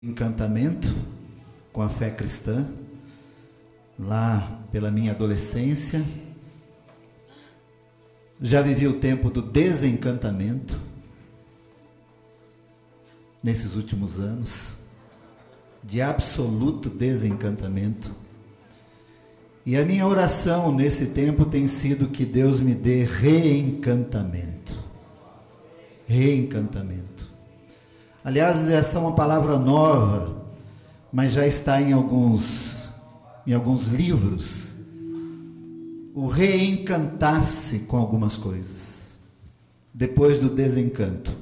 Encantamento com a fé cristã, lá pela minha adolescência. Já vivi o tempo do desencantamento, nesses últimos anos, de absoluto desencantamento. E a minha oração nesse tempo tem sido que Deus me dê reencantamento. Reencantamento. Aliás, essa é uma palavra nova, mas já está em alguns livros. O reencantar-se com algumas coisas, depois do desencanto.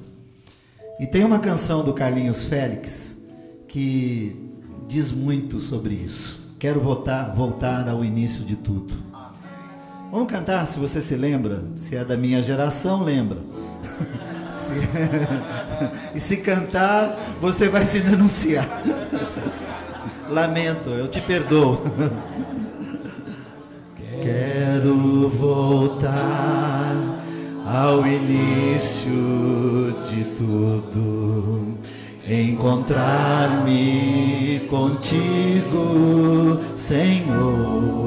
E tem uma canção do Carlinhos Félix que diz muito sobre isso. Quero voltar ao início de tudo. Vamos cantar, se você se lembra, se é da minha geração, lembra. E se cantar, você vai se denunciar. Lamento, eu te perdoo. Quero voltar ao início de tudo, encontrar-me contigo, Senhor.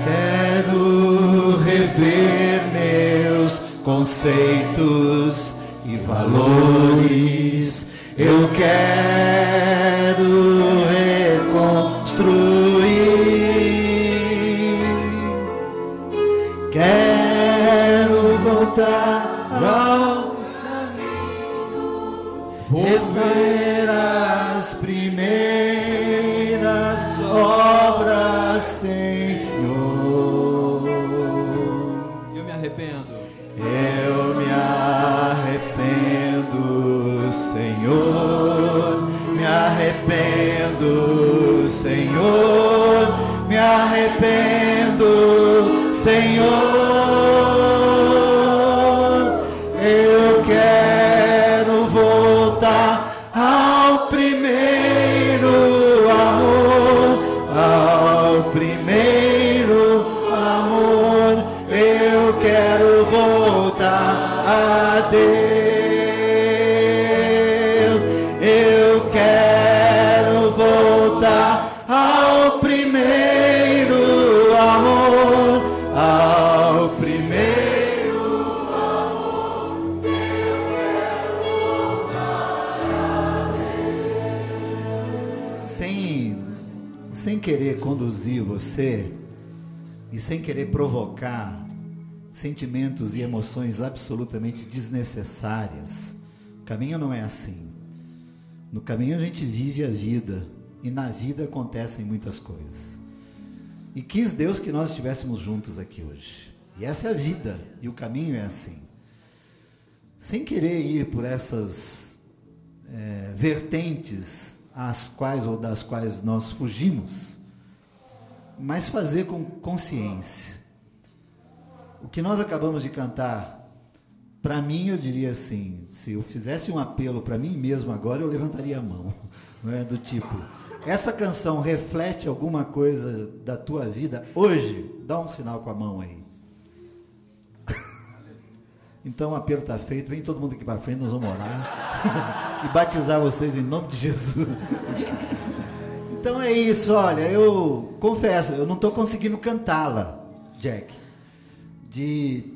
Quero rever meus conceitos e valores. Eu quero reconstruir. Quero voltar ao caminho, rever as primeiras obras, Senhor. Eu me arrependo. Eu me arrependo, Senhor. Me arrependo, Senhor. Me arrependo, Senhor. Eu quero voltar ao primeiro amor, ao primeiro amor. Eu quero voltar a Deus. Eu quero voltar ao primeiro amor, ao primeiro amor. Eu quero voltar a Deus. Sem querer conduzir você e sem querer provocar sentimentos e emoções absolutamente desnecessárias. O caminho não é assim. No caminho a gente vive a vida, e na vida acontecem muitas coisas. E quis Deus que nós estivéssemos juntos aqui hoje. E essa é a vida, e o caminho é assim. Sem querer ir por essas vertentes às quais ou das quais nós fugimos, mas fazer com consciência. O que nós acabamos de cantar, para mim, eu diria assim, se eu fizesse um apelo para mim mesmo agora, eu levantaria a mão, não é? Do tipo, essa canção reflete alguma coisa da tua vida hoje? Dá um sinal com a mão aí. Então o apelo está feito, vem todo mundo aqui para frente, nós vamos orar e batizar vocês em nome de Jesus. Então é isso, olha, eu confesso, eu não estou conseguindo cantá-la, Jack. De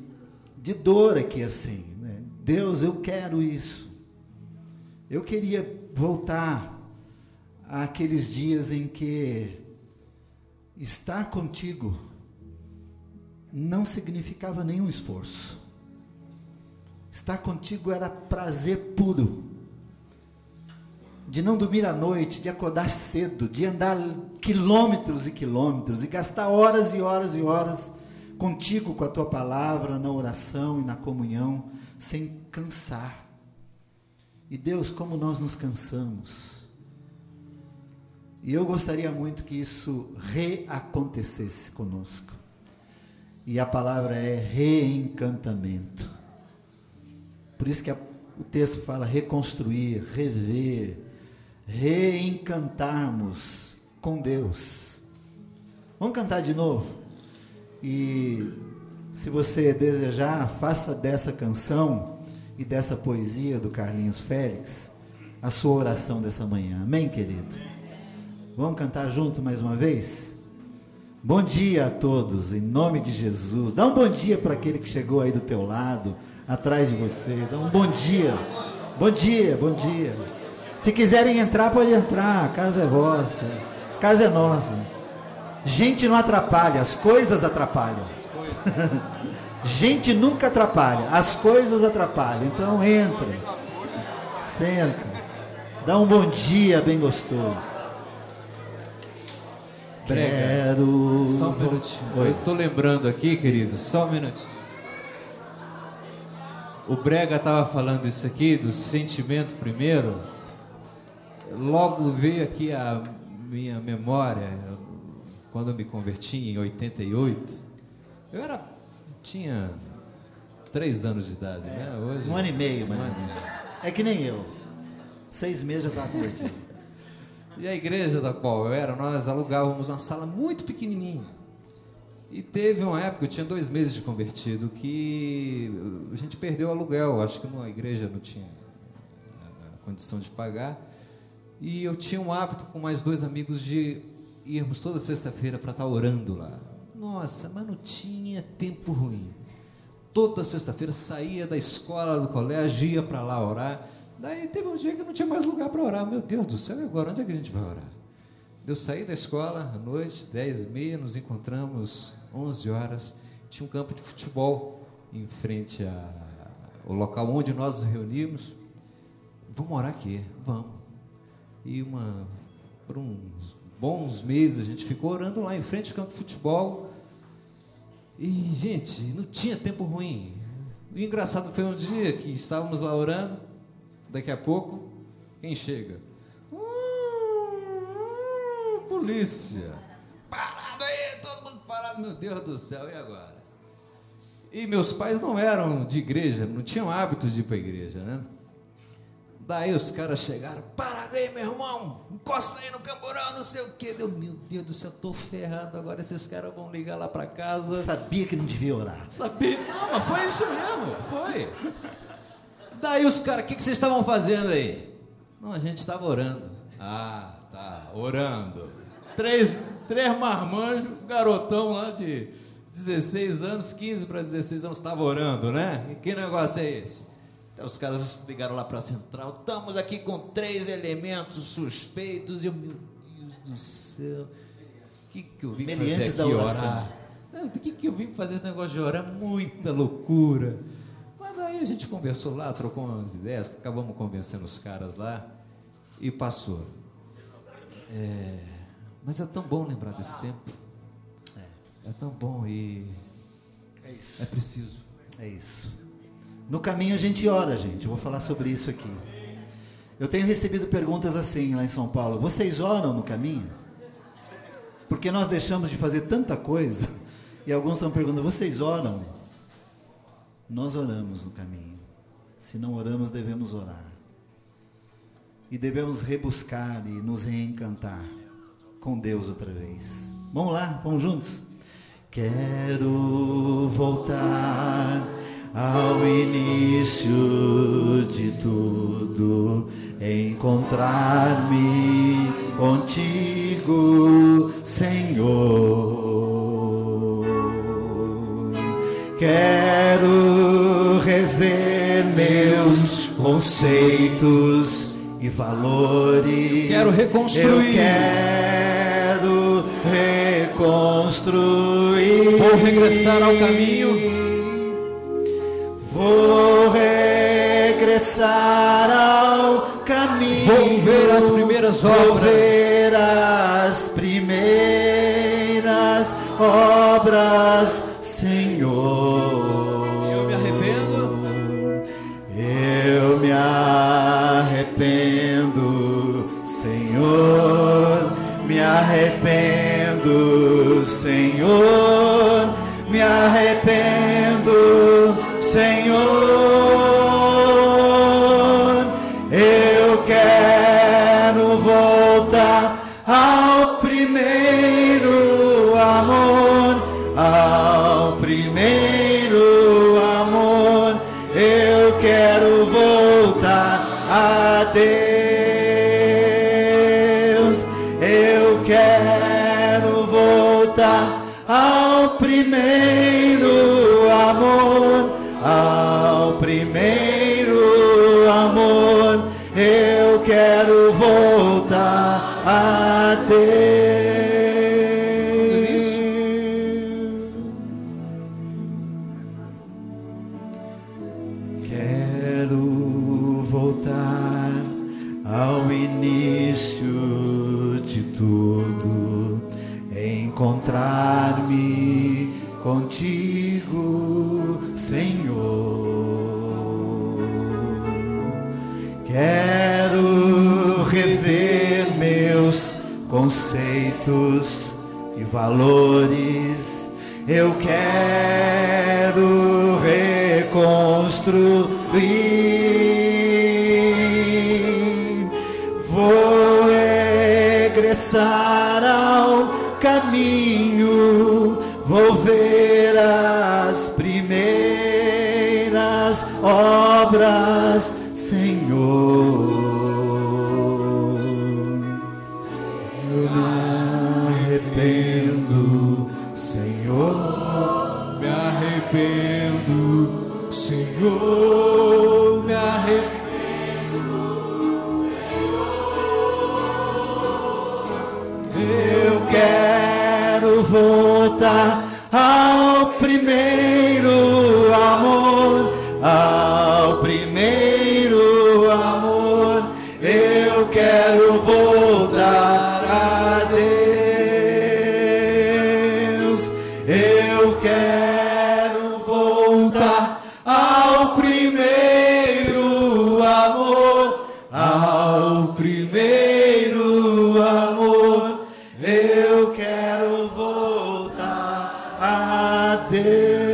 dor aqui assim, né? Deus, eu quero isso. Eu queria voltar àqueles dias em que estar contigo não significava nenhum esforço. Estar contigo era prazer puro. De não dormir à noite, de acordar cedo, de andar quilômetros e quilômetros e gastar horas e horas e horas contigo, com a tua palavra, na oração e na comunhão, sem cansar. E Deus, como nós nos cansamos. E eu gostaria muito que isso reacontecesse conosco. E a palavra é reencantamento. Por isso que o texto fala reconstruir, rever, reencantarmos com Deus. Vamos cantar de novo? E se você desejar, faça dessa canção e dessa poesia do Carlinhos Félix, a sua oração dessa manhã. Amém, querido? Vamos cantar junto mais uma vez? Bom dia a todos, em nome de Jesus. Dá um bom dia para aquele que chegou aí do teu lado, atrás de você. Dá um bom dia. Bom dia, bom dia. Se quiserem entrar, pode entrar. A casa é vossa, a casa é nossa. Gente não atrapalha, as coisas atrapalham. Gente nunca atrapalha, as coisas atrapalham. Então entra, senta, dá um bom dia bem gostoso. Brega, só um minutinho. Eu tô lembrando aqui, querido, só um minutinho. O Brega estava falando isso aqui, do sentimento primeiro. Logo veio aqui a minha memória, quando eu me converti em 88. Tinha 3 anos de idade, né? Hoje, 1 ano e meio, mais ou menos. É que nem eu. 6 meses já estava convertido. E a igreja da qual eu era, nós alugávamos uma sala muito pequenininha. E teve uma época, eu tinha 2 meses de convertido, que a gente perdeu o aluguel. Acho que a igreja não tinha a condição de pagar. E eu tinha um hábito com mais 2 amigos de irmos toda sexta-feira para estar orando lá. Nossa, mas não tinha tempo ruim. Toda sexta-feira saía da escola, do colégio, ia para lá orar. Daí teve um dia que não tinha mais lugar para orar. Meu Deus do céu, e agora? Onde é que a gente vai orar? Eu saí da escola à noite, 10h30, nos encontramos 11 horas. Tinha um campo de futebol em frente ao local onde nós nos reunimos. Vamos orar aqui? Vamos. E por uns bons meses a gente ficou orando lá em frente ao campo de futebol. E, gente, não tinha tempo ruim. O engraçado foi um dia que estávamos lá orando. Daqui a pouco, quem chega? Polícia. Parado aí, todo mundo parado. Meu Deus do céu, e agora? E meus pais não eram de igreja, não tinham hábito de ir para a igreja, né? Daí os caras chegaram, parado aí, meu irmão, encosta aí no camburão, não sei o quê. Meu Deus do céu, tô ferrado, agora esses caras vão ligar lá para casa. Sabia que não devia orar. Sabia, não, mas foi isso mesmo, foi. Daí os caras, o que vocês estavam fazendo aí? Não, a gente estava orando. Ah, tá, orando. 3 marmanjos, garotão lá de 16 anos, 15 para 16 anos, estava orando, né? E que negócio é esse? Então os caras ligaram lá para a central, estamos aqui com 3 elementos suspeitos, e eu, meu Deus do céu, o que eu vim fazer aqui, orar? O que eu vim fazer esse negócio de orar? Muita loucura. Mas daí a gente conversou lá, trocou umas ideias, acabamos convencendo os caras lá e passou. Mas é tão bom lembrar desse tempo. É tão bom e é isso. É preciso. É isso. No caminho a gente ora, gente. Eu vou falar sobre isso aqui. Eu tenho recebido perguntas assim lá em São Paulo. Vocês oram no caminho? Porque nós deixamos de fazer tanta coisa. E alguns estão perguntando, vocês oram? Nós oramos no caminho. Se não oramos, devemos orar. E devemos rebuscar e nos reencantar com Deus outra vez. Vamos lá, vamos juntos? Quero voltar ao início de tudo, encontrar-me contigo, Senhor. Quero rever meus conceitos e valores. Quero reconstruir. Eu quero reconstruir. Vou regressar ao caminho. Vou regressar ao caminho. Vou ver as primeiras obras. Vou ver as primeiras obras, Senhor. Eu me arrependo. Eu me arrependo, Senhor. Me arrependo, Senhor. Me arrependo, Senhor. Eu quero voltar ao primeiro amor, ao primeiro amor. Eu quero Deus. Eu quero voltar ao primeiro amor, ao primeiro amor. Eu quero voltar a Deus. Quero voltar ao início de tudo, encontrar-me contigo, Senhor. Quero rever meus conceitos e valores. Eu quero reconstruir. Vou regressar ao caminho. Vou ver as primeiras obras, Senhor. Eu me arrependo, Senhor. Me arrependo, Senhor. Me arrependo, Senhor. Eu quero voltar ao primeiro amor, ao primeiro amor. Eu quero voltar a Deus. Eu quero voltar ao primeiro amor, ao primeiro amor. Eu quero voltar a Deus.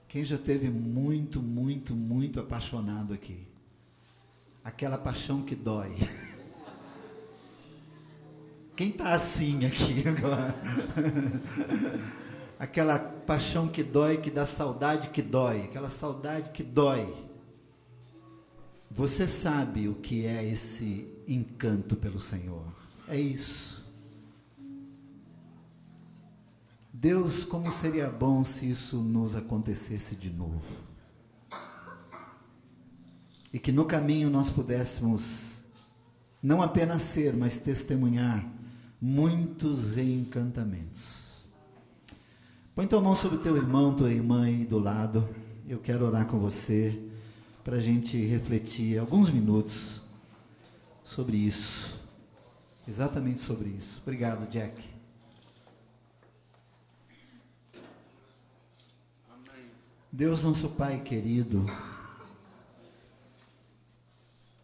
Quem já teve muito, muito, muito apaixonado aqui? Aquela paixão que dói. Quem está assim aqui agora? Aquela paixão que dói, que dá saudade que dói. Aquela saudade que dói. Você sabe o que é esse encanto pelo Senhor. É isso. Deus, como seria bom se isso nos acontecesse de novo. E que no caminho nós pudéssemos não apenas ser, mas testemunhar muitos reencantamentos. Põe tua mão sobre teu irmão, tua irmã aí do lado. Eu quero orar com você para a gente refletir alguns minutos sobre isso. Exatamente sobre isso. Obrigado, Jack. Deus, nosso Pai querido,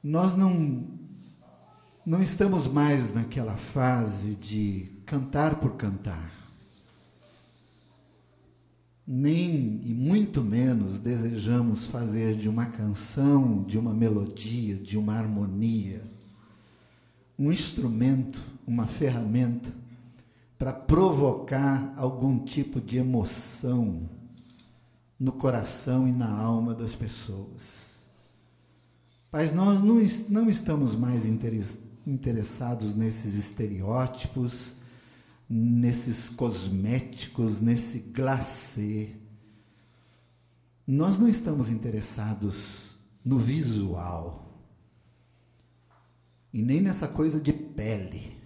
nós não estamos mais naquela fase de cantar por cantar, nem e muito menos desejamos fazer de uma canção, de uma melodia, de uma harmonia, um instrumento, uma ferramenta para provocar algum tipo de emoção no coração e na alma das pessoas. Mas nós não estamos mais interessados nesses estereótipos, nesses cosméticos, nesse glacê. Nós não estamos interessados no visual e nem nessa coisa de pele.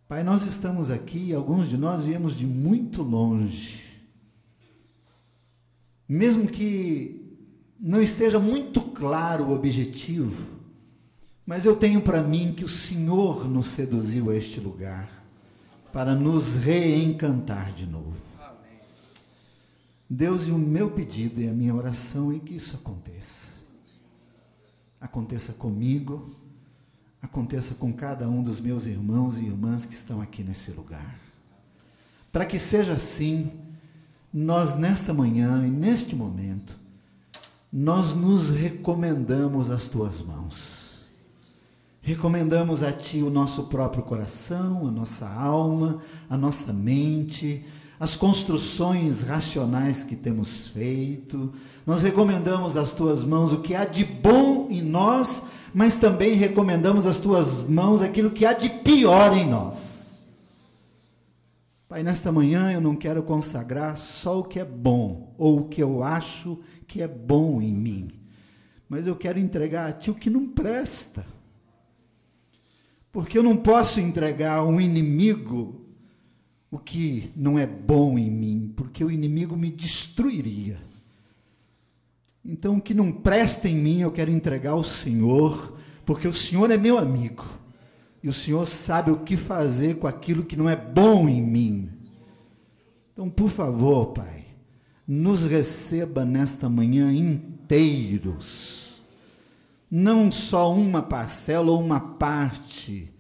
Pai, nós estamos aqui, alguns de nós viemos de muito longe. Mesmo que não esteja muito claro o objetivo, mas eu tenho para mim que o Senhor nos seduziu a este lugar para nos reencantar de novo. Amém. Deus, e o meu pedido e a minha oração é que isso aconteça. Aconteça comigo, aconteça com cada um dos meus irmãos e irmãs que estão aqui nesse lugar. Para que seja assim, nós nesta manhã e neste momento, nós nos recomendamos às tuas mãos. Recomendamos a Ti o nosso próprio coração, a nossa alma, a nossa mente, as construções racionais que temos feito. Nós recomendamos às Tuas mãos o que há de bom em nós, mas também recomendamos às Tuas mãos aquilo que há de pior em nós. Pai, nesta manhã eu não quero consagrar só o que é bom, ou o que eu acho que é bom em mim, mas eu quero entregar a Ti o que não presta, porque eu não posso entregar a um inimigo o que não é bom em mim, porque o inimigo me destruiria. Então o que não presta em mim eu quero entregar ao Senhor, porque o Senhor é meu amigo, e o Senhor sabe o que fazer com aquilo que não é bom em mim. Então, por favor, Pai, nos receba nesta manhã inteiros. Não só uma parcela ou uma parte,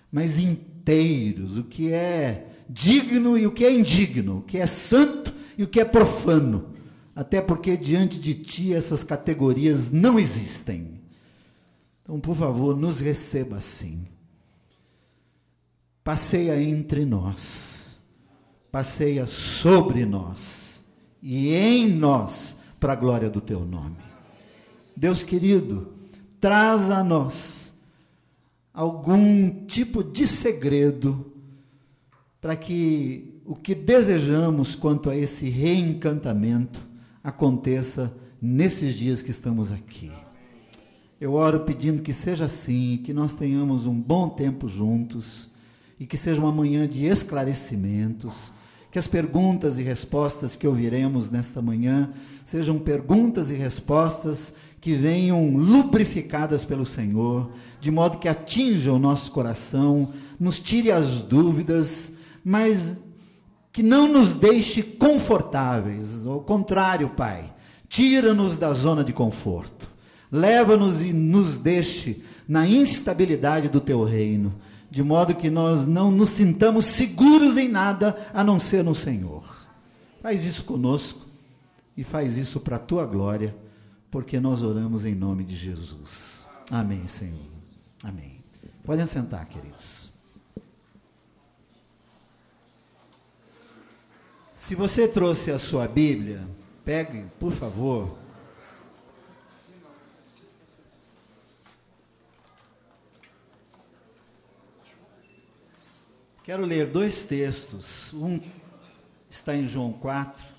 mas inteiros. O que é digno e o que é indigno. O que é santo e o que é profano. Até porque diante de Ti essas categorias não existem. Então, por favor, nos receba assim. Passeia entre nós, passeia sobre nós e em nós, para a glória do Teu nome. Deus querido, traz a nós algum tipo de segredo para que o que desejamos quanto a esse reencantamento aconteça nesses dias que estamos aqui. Eu oro pedindo que seja assim, que nós tenhamos um bom tempo juntos, e que seja uma manhã de esclarecimentos, que as perguntas e respostas que ouviremos nesta manhã sejam perguntas e respostas que venham lubrificadas pelo Senhor, de modo que atinjam o nosso coração, nos tire as dúvidas, mas que não nos deixe confortáveis. Ao contrário, Pai, tira-nos da zona de conforto, leva-nos e nos deixe na instabilidade do Teu reino, de modo que nós não nos sintamos seguros em nada, a não ser no Senhor. Faz isso conosco, e faz isso para a Tua glória, porque nós oramos em nome de Jesus. Amém, Senhor. Amém. Podem sentar, queridos. Se você trouxe a sua Bíblia, pegue, por favor, quero ler dois textos. Um está em João 4.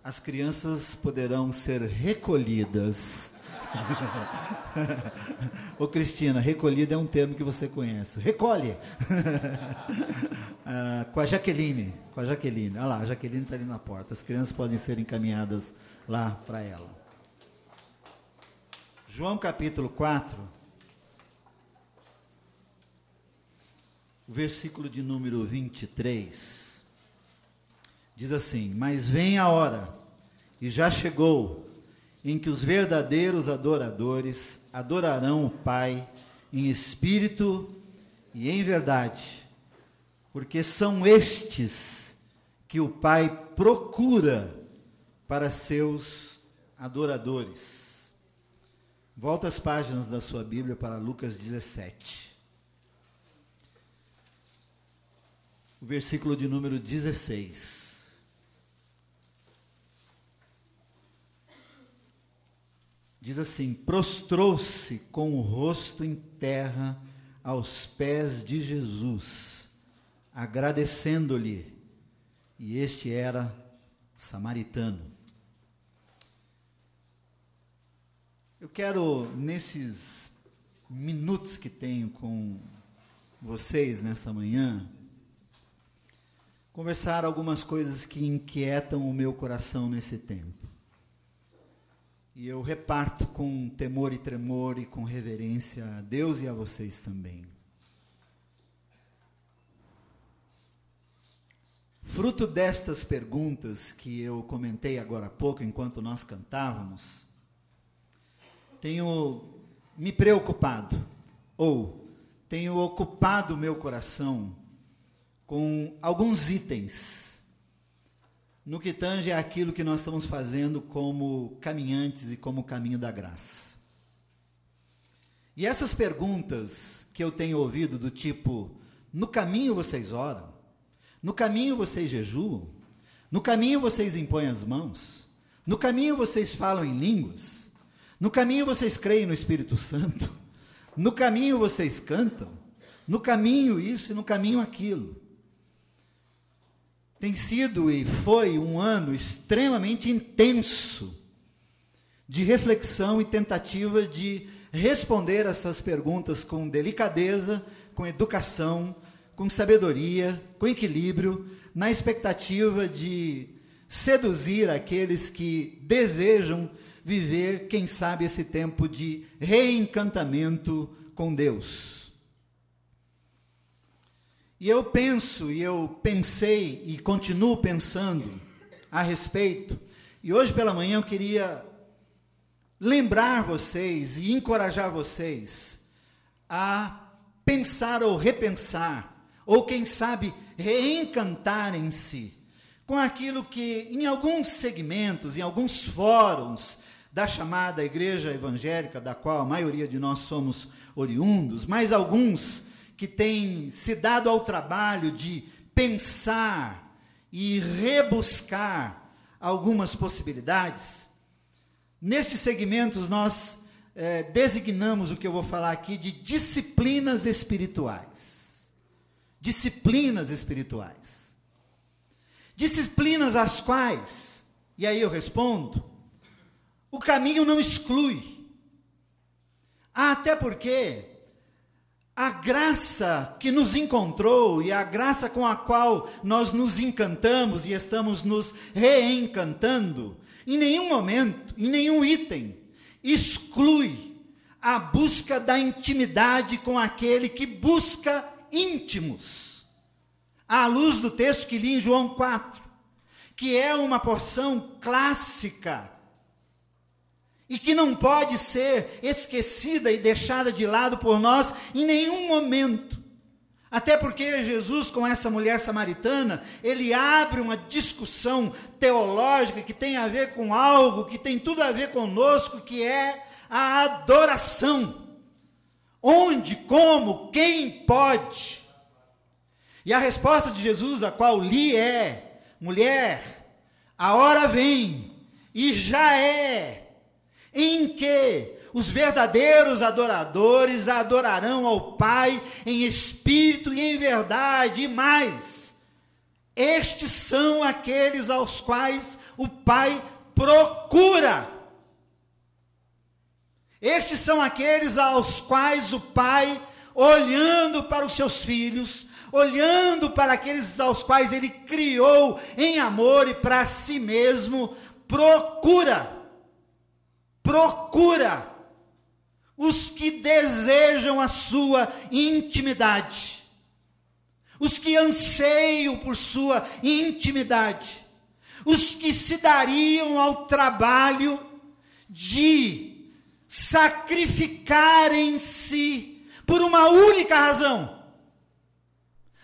As crianças poderão ser recolhidas. Ô Cristina, recolhida é um termo que você conhece. Recolhe. Com a Jaqueline. Olha lá, a Jaqueline está ali na porta. As crianças podem ser encaminhadas lá para ela. João capítulo 4, versículo de número 23, diz assim: mas vem a hora, e já chegou, em que os verdadeiros adoradores adorarão o Pai em espírito e em verdade, porque são estes que o Pai procura para seus adoradores. Volta as páginas da sua Bíblia para Lucas 17. O versículo de número 16. Diz assim: prostrou-se com o rosto em terra aos pés de Jesus, agradecendo-lhe, e este era samaritano. Eu quero, nesses minutos que tenho com vocês nessa manhã, conversar algumas coisas que inquietam o meu coração nesse tempo. E eu reparto com temor e tremor e com reverência a Deus e a vocês também. Fruto destas perguntas que eu comentei agora há pouco, enquanto nós cantávamos, tenho me preocupado, ou tenho ocupado o meu coração com alguns itens no que tange àquilo que nós estamos fazendo como caminhantes e como caminho da graça. E essas perguntas que eu tenho ouvido do tipo, no caminho vocês oram? No caminho vocês jejuam? No caminho vocês impõem as mãos? No caminho vocês falam em línguas? No caminho vocês creem no Espírito Santo? No caminho vocês cantam? No caminho isso e no caminho aquilo. Tem sido e foi um ano extremamente intenso de reflexão e tentativa de responder essas perguntas com delicadeza, com educação, com sabedoria, com equilíbrio, na expectativa de seduzir aqueles que desejam viver, quem sabe, esse tempo de reencantamento com Deus. E eu penso, e eu pensei, e continuo pensando a respeito, e hoje pela manhã eu queria lembrar vocês e encorajar vocês a pensar ou repensar, ou quem sabe reencantarem-se com aquilo que em alguns segmentos, em alguns fóruns da chamada igreja evangélica, da qual a maioria de nós somos oriundos, mas alguns que têm se dado ao trabalho de pensar e rebuscar algumas possibilidades. Nestes segmentos nós designamos o que eu vou falar aqui de disciplinas espirituais. Disciplinas espirituais. Disciplinas as quais, e aí eu respondo, o caminho não exclui. Até porque a graça que nos encontrou e a graça com a qual nós nos encantamos e estamos nos reencantando, em nenhum momento, em nenhum item, exclui a busca da intimidade com aquele que busca íntimos. À luz do texto que li em João 4, que é uma porção clássica e que não pode ser esquecida e deixada de lado por nós em nenhum momento. Até porque Jesus, com essa mulher samaritana, ele abre uma discussão teológica que tem a ver com algo que tem tudo a ver conosco, que é a adoração. Onde, como, quem pode? E a resposta de Jesus, a qual li é: mulher, a hora vem, e já é, em que os verdadeiros adoradores adorarão ao Pai em espírito e em verdade, e mais, estes são aqueles aos quais o Pai procura. Estes são aqueles aos quais o Pai, olhando para os seus filhos, olhando para aqueles aos quais Ele criou em amor e para si mesmo, procura os que desejam a sua intimidade, os que anseiam por sua intimidade, os que se dariam ao trabalho de sacrificarem-se por uma única razão,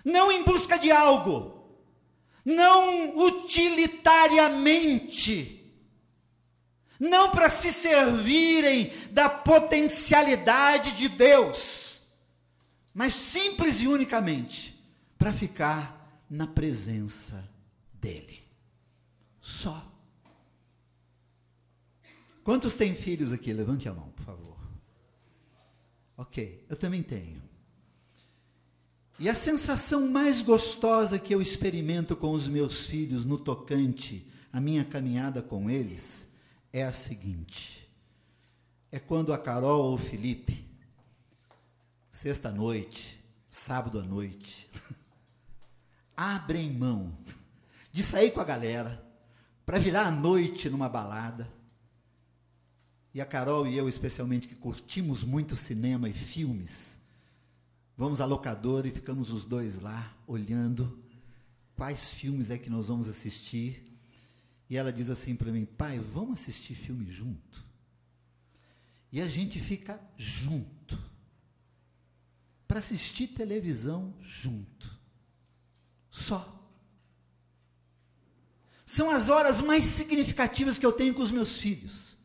não em busca de algo, não utilitariamente, não para se servirem da potencialidade de Deus, mas simples e unicamente para ficar na presença dEle. Só. Quantos têm filhos aqui? Levante a mão, por favor. Ok, eu também tenho. E a sensação mais gostosa que eu experimento com os meus filhos no tocante à minha caminhada com eles é a seguinte: é quando a Carol ou o Felipe, sexta-noite, sábado à noite, abrem mão de sair com a galera para virar a noite numa balada. E a Carol e eu, especialmente, que curtimos muito cinema e filmes, vamos à locadora e ficamos os dois lá, olhando quais filmes é que nós vamos assistir. E ela diz assim para mim: pai, vamos assistir filme junto? E a gente fica junto, para assistir televisão junto, só. São as horas mais significativas que eu tenho com os meus filhos.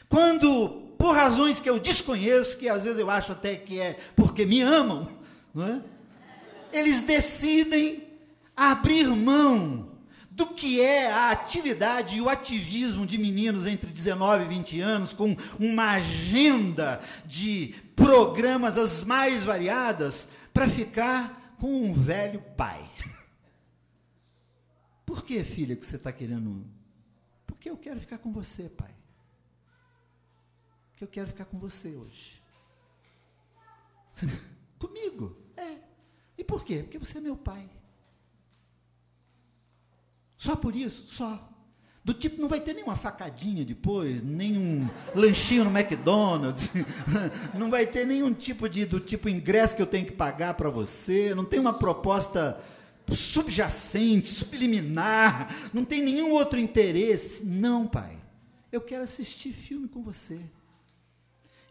Quando, por razões que eu desconheço, que às vezes eu acho até que é porque me amam, não é? Eles decidem abrir mão do que é a atividade e o ativismo de meninos entre 19 e 20 anos, com uma agenda de programas as mais variadas, para ficar com um velho pai. Por que, filha, que você está querendo? Porque eu quero ficar com você, pai. Porque eu quero ficar com você hoje. Comigo? É. E por quê? Porque você é meu pai. Só por isso? Só. Do tipo, não vai ter nenhuma facadinha depois, nenhum lanchinho no McDonald's, não vai ter nenhum tipo do tipo ingresso que eu tenho que pagar para você, não tem uma proposta subjacente, subliminar, não tem nenhum outro interesse. Não, pai, eu quero assistir filme com você.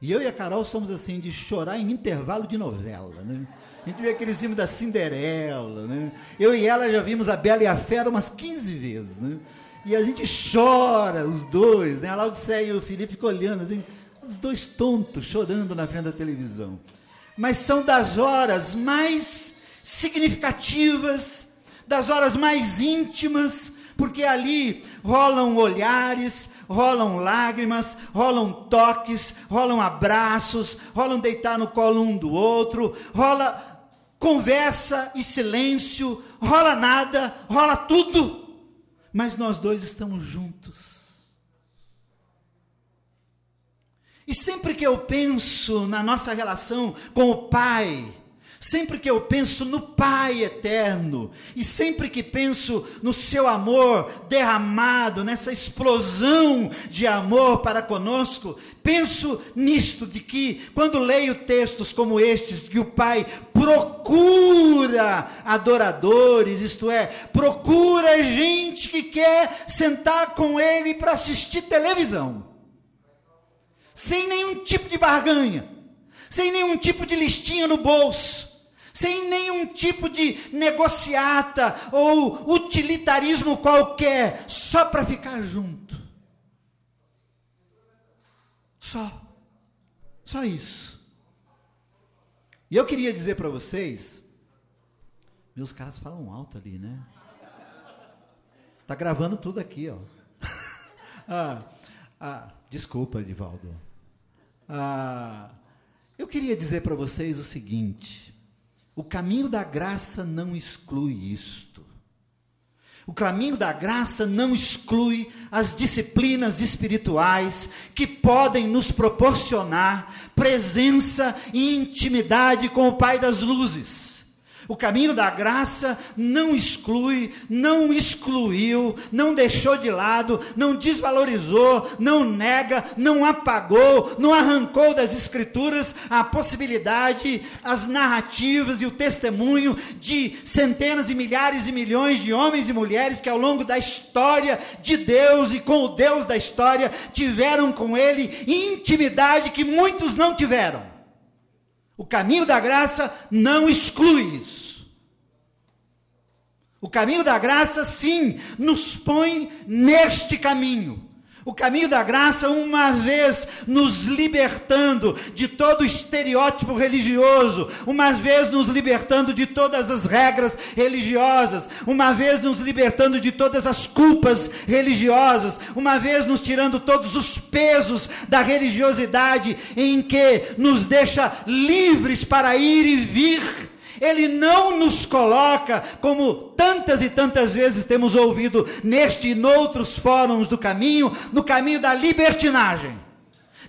E eu e a Carol somos assim, de chorar em intervalo de novela, né? A gente vê aqueles filmes da Cinderela, né? Eu e ela já vimos A Bela e a Fera umas 15 vezes, né? E a gente chora, os dois, né? A Laudicéia e o Felipe ficam olhando assim, os dois tontos, chorando na frente da televisão. Mas são das horas mais significativas, das horas mais íntimas, porque ali rolam olhares, rolam lágrimas, rolam toques, rolam abraços, rolam deitar no colo um do outro, rola conversa e silêncio, rola nada, rola tudo, mas nós dois estamos juntos. E sempre que eu penso na nossa relação com o Pai, sempre que eu penso no Pai eterno, e sempre que penso no seu amor derramado, nessa explosão de amor para conosco, penso nisto, de que quando leio textos como estes, que o Pai procura adoradores, isto é, procura gente que quer sentar com Ele para assistir televisão, sem nenhum tipo de barganha, sem nenhum tipo de listinha no bolso, sem nenhum tipo de negociata ou utilitarismo qualquer, só para ficar junto. Só isso. E eu queria dizer para vocês, meus caras falam alto ali, né? Tá gravando tudo aqui, ó. Desculpa, Edivaldo. Eu queria dizer para vocês o seguinte: o caminho da graça não exclui isto. O caminho da graça não exclui as disciplinas espirituais que podem nos proporcionar presença e intimidade com o Pai das Luzes. O caminho da graça não exclui, não excluiu, não deixou de lado, não desvalorizou, não nega, não apagou, não arrancou das Escrituras a possibilidade, as narrativas e o testemunho de centenas e milhares e milhões de homens e mulheres que ao longo da história de Deus e com o Deus da história tiveram com Ele intimidade que muitos não tiveram. O caminho da graça não exclui isso. O caminho da graça, sim, nos põe neste caminho. O caminho da graça, uma vez nos libertando de todo estereótipo religioso, uma vez nos libertando de todas as regras religiosas, uma vez nos libertando de todas as culpas religiosas, uma vez nos tirando todos os pesos da religiosidade em que nos deixa livres para ir e vir. Ele não nos coloca, como tantas e tantas vezes temos ouvido neste e noutros fóruns do caminho, no caminho da libertinagem,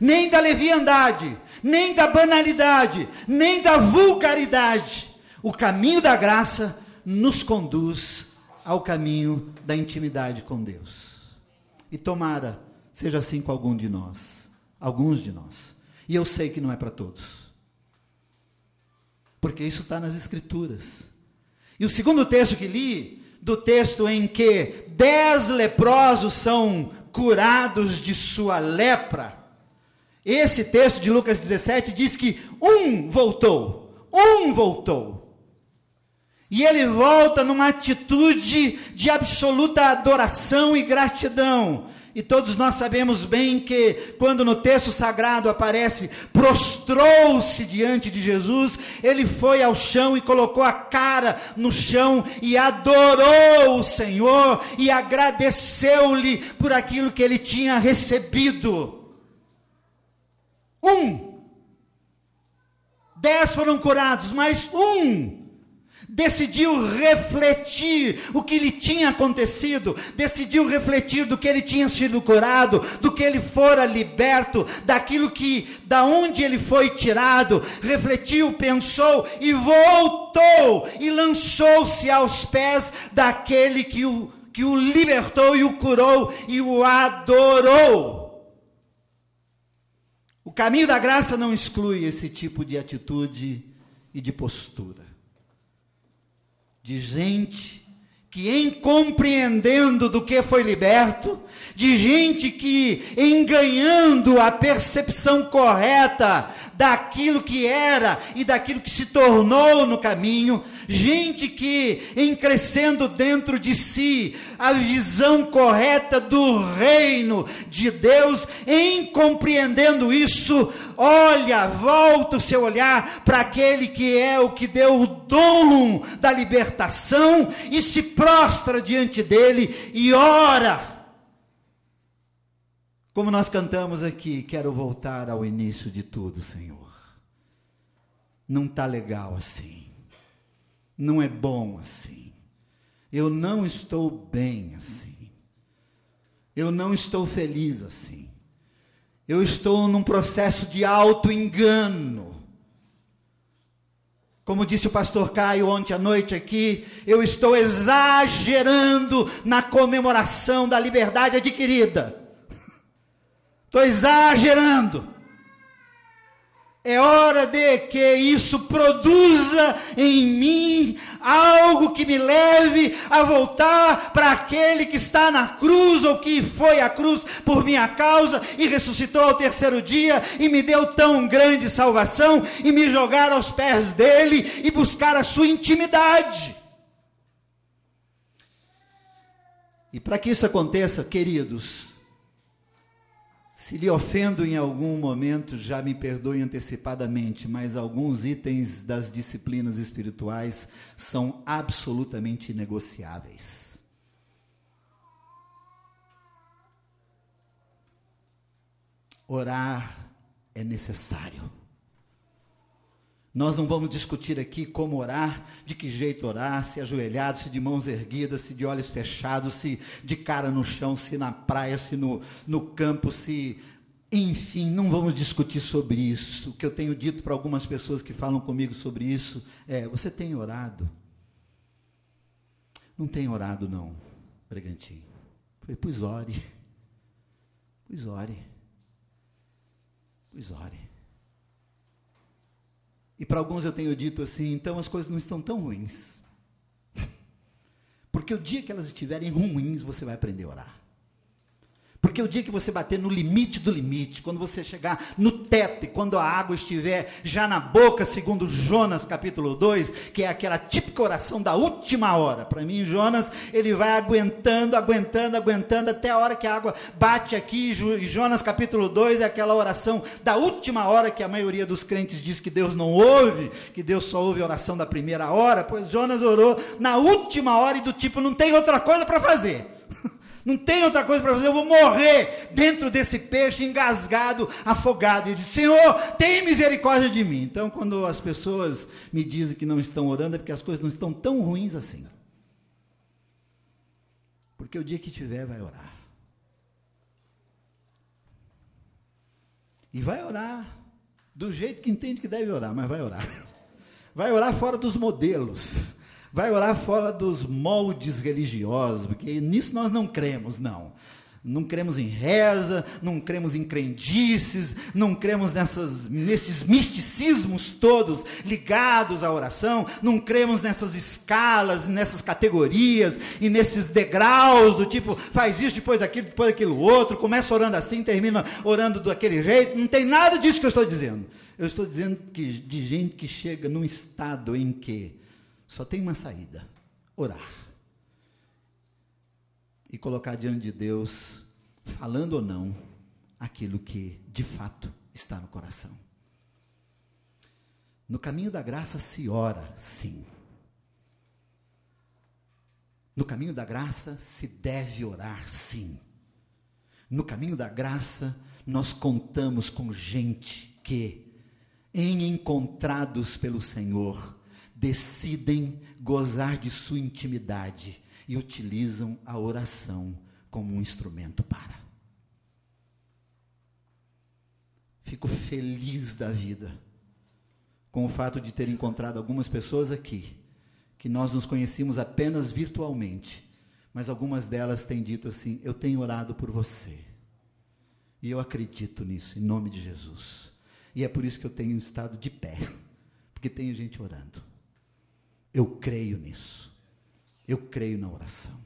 nem da leviandade, nem da banalidade, nem da vulgaridade. O caminho da graça nos conduz ao caminho da intimidade com Deus. E tomara seja assim com alguns de nós. E eu sei que não é para todos, porque isso está nas Escrituras. E o segundo texto que li, do texto em que 10 leprosos são curados de sua lepra, esse texto de Lucas 17 diz que um voltou. E ele volta numa atitude de absoluta adoração e gratidão. E todos nós sabemos bem que, quando no texto sagrado aparece, prostrou-se diante de Jesus, ele foi ao chão e colocou a cara no chão e adorou o Senhor e agradeceu-lhe por aquilo que ele tinha recebido. 10 foram curados, mas decidiu refletir o que lhe tinha acontecido, decidiu refletir do que ele tinha sido curado, do que ele fora liberto, da onde ele foi tirado, refletiu, pensou e voltou e lançou-se aos pés daquele que o libertou e o curou e o adorou. O caminho da graça não exclui esse tipo de atitude e de postura. De gente que, em compreendendo do que foi liberto, de gente que, em ganhando a percepção correta daquilo que era e daquilo que se tornou no caminho, gente que, em crescendo dentro de si a visão correta do reino de Deus, em compreendendo isso, volta o seu olhar para aquele que é o que deu o dom da libertação e se prostra diante dele e ora. Como nós cantamos aqui, quero voltar ao início de tudo, Senhor. Não está legal assim. Não é bom assim. Eu não estou bem assim. Eu não estou feliz assim. Eu estou num processo de auto-engano. Como disse o pastor Caio ontem à noite aqui, eu estou exagerando na comemoração da liberdade adquirida. Estou exagerando. É hora de que isso produza em mim algo que me leve a voltar para aquele que está na cruz, ou que foi à cruz por minha causa e ressuscitou ao terceiro dia e me deu tão grande salvação, e me jogar aos pés dele e buscar a sua intimidade. E para que isso aconteça, queridos, se lhe ofendo em algum momento, já me perdoe antecipadamente, mas alguns itens das disciplinas espirituais são absolutamente inegociáveis. Orar é necessário. Nós não vamos discutir aqui como orar, de que jeito orar, se ajoelhado, se de mãos erguidas, se de olhos fechados, se de cara no chão, se na praia, se no campo, se... Enfim, não vamos discutir sobre isso. O que eu tenho dito para algumas pessoas que falam comigo sobre isso é: você tem orado? Não tem orado não, Bregantinho. Eu falei: pois ore. Pois ore. Pois ore. E para alguns eu tenho dito assim: então as coisas não estão tão ruins. Porque o dia que elas estiverem ruins, você vai aprender a orar. Porque o dia que você bater no limite do limite, quando você chegar no teto, e quando a água estiver já na boca, segundo Jonas capítulo 2, que é aquela típica oração da última hora. Para mim, Jonas, ele vai aguentando, até a hora que a água bate aqui. E Jonas capítulo 2 é aquela oração da última hora, que a maioria dos crentes diz que Deus não ouve, que Deus só ouve a oração da primeira hora. Pois Jonas orou na última hora, e do tipo: não tem outra coisa para fazer. Não tem outra coisa para fazer, eu vou morrer dentro desse peixe, engasgado, afogado. E disse: Senhor, tem misericórdia de mim. Então, quando as pessoas me dizem que não estão orando, é porque as coisas não estão tão ruins assim. Porque o dia que tiver, vai orar. E vai orar do jeito que entende que deve orar, mas vai orar. Vai orar fora dos modelos. Vai orar fora dos moldes religiosos, porque nisso nós não cremos, não. Não cremos em reza, não cremos em crendices, não cremos nesses misticismos todos ligados à oração, não cremos nessas escalas, nessas categorias e nesses degraus do tipo: faz isso, depois aquilo outro, começa orando assim, termina orando daquele jeito. Não tem nada disso que eu estou dizendo. Eu estou dizendo de gente que chega num estado em que Só tem uma saída: orar. E colocar diante de Deus, falando ou não, aquilo que de fato está no coração. No caminho da graça se ora, sim. No caminho da graça se deve orar, sim. No caminho da graça nós contamos com gente que, em encontrados pelo Senhor, decidem gozar de sua intimidade e utilizam a oração como um instrumento para. Fico feliz da vida com o fato de ter encontrado algumas pessoas aqui, que nós nos conhecíamos apenas virtualmente, mas algumas delas têm dito assim: eu tenho orado por você, e eu acredito nisso, em nome de Jesus, e é por isso que eu tenho estado de pé, porque tem gente orando. Eu creio nisso, eu creio na oração.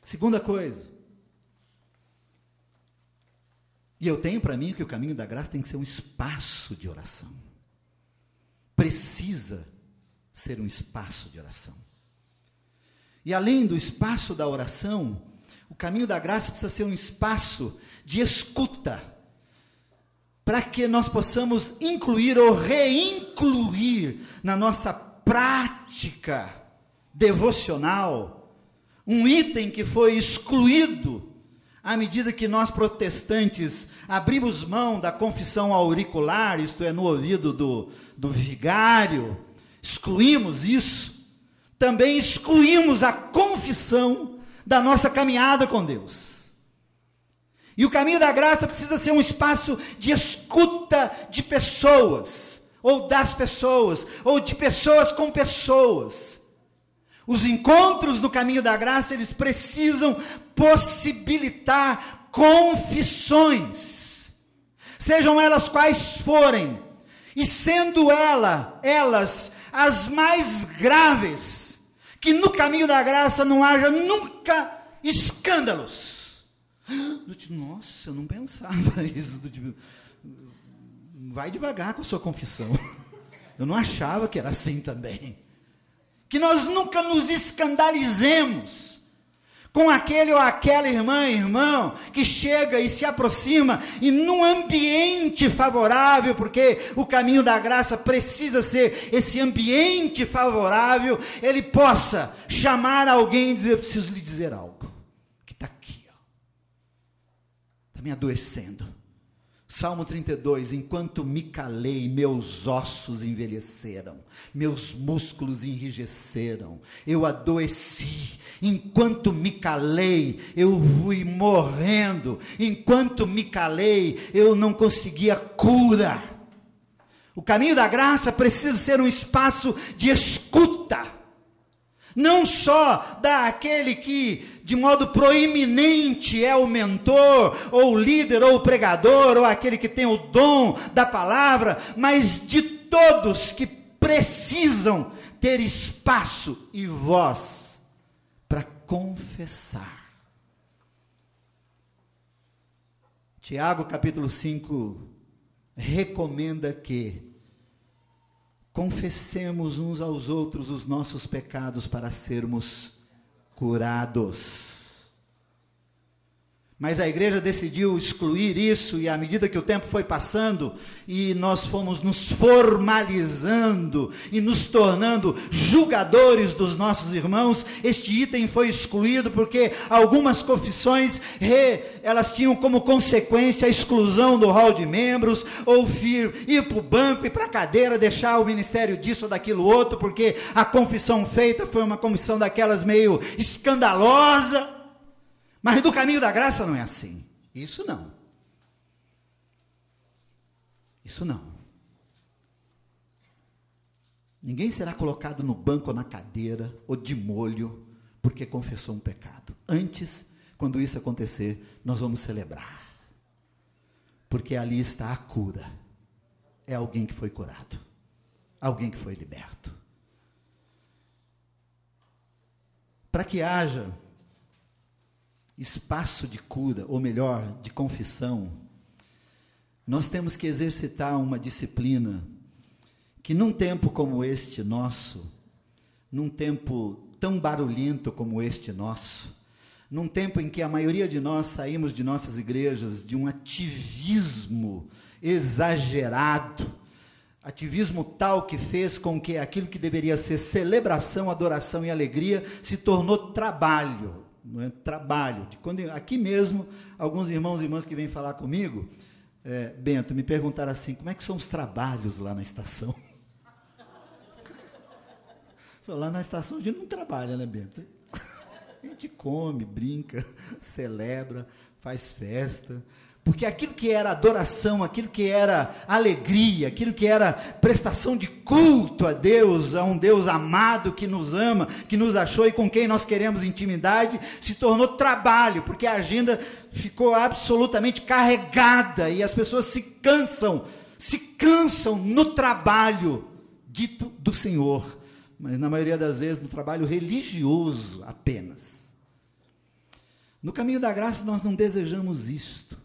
Segunda coisa, e eu tenho para mim que o caminho da graça tem que ser um espaço de oração, precisa ser um espaço de oração. E além do espaço da oração, o caminho da graça precisa ser um espaço de escuta, para que nós possamos incluir ou reincluir na nossa prática devocional um item que foi excluído à medida que nós protestantes abrimos mão da confissão auricular, isto é, no ouvido do vigário. Excluímos isso, também excluímos a confissão da nossa caminhada com Deus. E o caminho da graça precisa ser um espaço de escuta de pessoas, ou das pessoas, ou de pessoas com pessoas. Os encontros no caminho da graça, eles precisam possibilitar confissões, sejam elas quais forem, e sendo elas as mais graves, que no caminho da graça não haja nunca escândalos. Nossa, eu não pensava isso. Vai devagar com a sua confissão. Eu não achava que era assim também. Que nós nunca nos escandalizemos com aquele ou aquela irmão, que chega e se aproxima, e num ambiente favorável, porque o caminho da graça precisa ser esse ambiente favorável, ele possa chamar alguém e dizer: eu preciso lhe dizer algo, que está aqui, está me adoecendo. Salmo 32, enquanto me calei, meus ossos envelheceram, meus músculos enrijeceram, eu adoeci, enquanto me calei, eu fui morrendo, enquanto me calei, eu não conseguia cura. O caminho da graça precisa ser um espaço de escuta, não só daquele que de modo proeminente é o mentor, ou o líder, ou o pregador, ou aquele que tem o dom da palavra, mas de todos que precisam ter espaço e voz para confessar. Tiago capítulo 5 recomenda que confessemos uns aos outros os nossos pecados para sermos curados. Mas a igreja decidiu excluir isso, e à medida que o tempo foi passando, e nós fomos nos formalizando, e nos tornando julgadores dos nossos irmãos, este item foi excluído, porque algumas confissões, elas tinham como consequência a exclusão do hall de membros, ou ir para o banco, ir para a cadeira, deixar o ministério disso ou daquilo outro, porque a confissão feita foi uma confissão daquelas meio escandalosa. Mas do caminho da graça não é assim. Isso não. Isso não. Ninguém será colocado no banco ou na cadeira, ou de molho, porque confessou um pecado. Antes, quando isso acontecer, nós vamos celebrar. Porque ali está a cura. É alguém que foi curado. Alguém que foi liberto. Para que haja espaço de cura, ou melhor, de confissão, nós temos que exercitar uma disciplina que num tempo como este nosso, num tempo tão barulhento como este nosso, num tempo em que a maioria de nós saímos de nossas igrejas de um ativismo exagerado, ativismo tal que fez com que aquilo que deveria ser celebração, adoração e alegria se tornou trabalho, não é? Trabalho. Aqui mesmo, alguns irmãos e irmãs que vêm falar comigo, Bento, me perguntaram assim, como é que são os trabalhos lá na estação? Lá na estação a gente não trabalha, né, Bento? A gente come, brinca, celebra, faz festa, porque aquilo que era adoração, aquilo que era alegria, aquilo que era prestação de culto a Deus, a um Deus amado que nos ama, que nos achou e com quem nós queremos intimidade, se tornou trabalho, porque a agenda ficou absolutamente carregada e as pessoas se cansam no trabalho dito do Senhor, mas na maioria das vezes no trabalho religioso apenas. No caminho da graça nós não desejamos isto,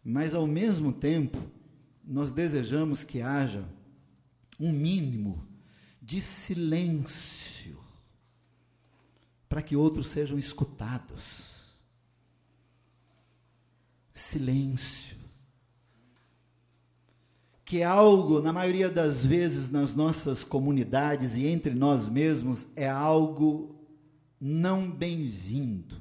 mas ao mesmo tempo nós desejamos que haja um mínimo de silêncio para que outros sejam escutados. Silêncio. Que é algo, na maioria das vezes, nas nossas comunidades e entre nós mesmos, é algo não bem-vindo.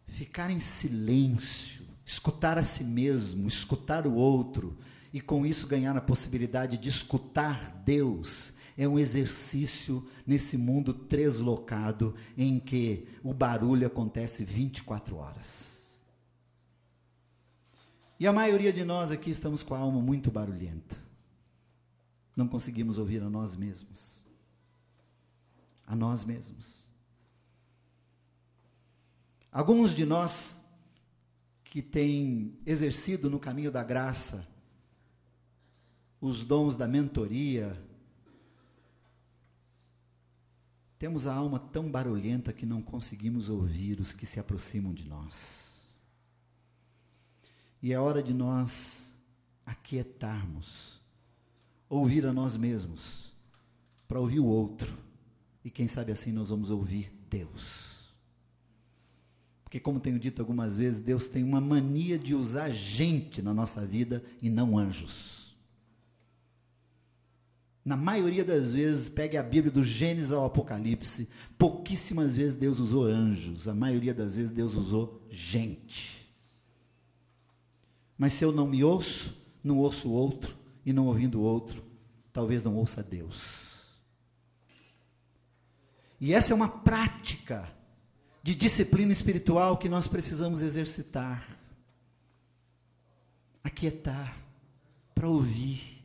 Ficar em silêncio, escutar a si mesmo, escutar o outro, e com isso ganhar a possibilidade de escutar Deus, é um exercício nesse mundo translocado em que o barulho acontece 24 horas. E a maioria de nós aqui estamos com a alma muito barulhenta. Não conseguimos ouvir a nós mesmos. A nós mesmos. Alguns de nós que têm exercido no caminho da graça os dons da mentoria, temos a alma tão barulhenta que não conseguimos ouvir os que se aproximam de nós. E é hora de nós aquietarmos, ouvir a nós mesmos, para ouvir o outro, e quem sabe assim nós vamos ouvir Deus. Porque como tenho dito algumas vezes, Deus tem uma mania de usar gente na nossa vida e não anjos. Na maioria das vezes, pegue a Bíblia do Gênesis ao Apocalipse, pouquíssimas vezes Deus usou anjos, a maioria das vezes Deus usou gente. Mas se eu não me ouço, não ouço o outro, e não ouvindo o outro, talvez não ouça Deus. E essa é uma prática de disciplina espiritual que nós precisamos exercitar. Aquietar para ouvir.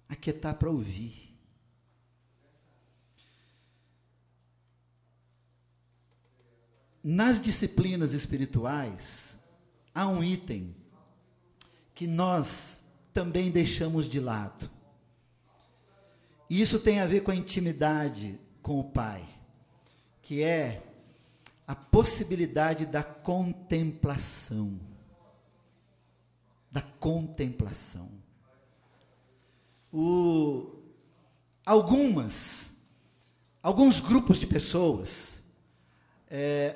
Aquietar para ouvir. Nas disciplinas espirituais, há um item que nós também deixamos de lado. E isso tem a ver com a intimidade com o Pai, que é a possibilidade da contemplação. Da contemplação. Alguns grupos de pessoas,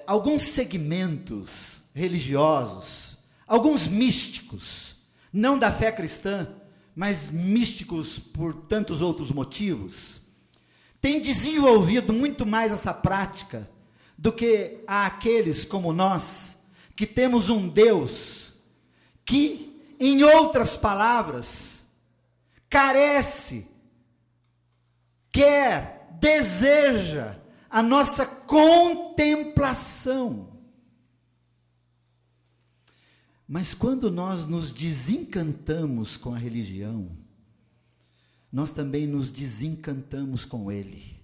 alguns segmentos religiosos, alguns místicos, não da fé cristã, mas místicos por tantos outros motivos, têm desenvolvido muito mais essa prática do que aqueles como nós, que temos um Deus que, em outras palavras, carece, quer, deseja a nossa contemplação. Mas quando nós nos desencantamos com a religião, nós também nos desencantamos com Ele.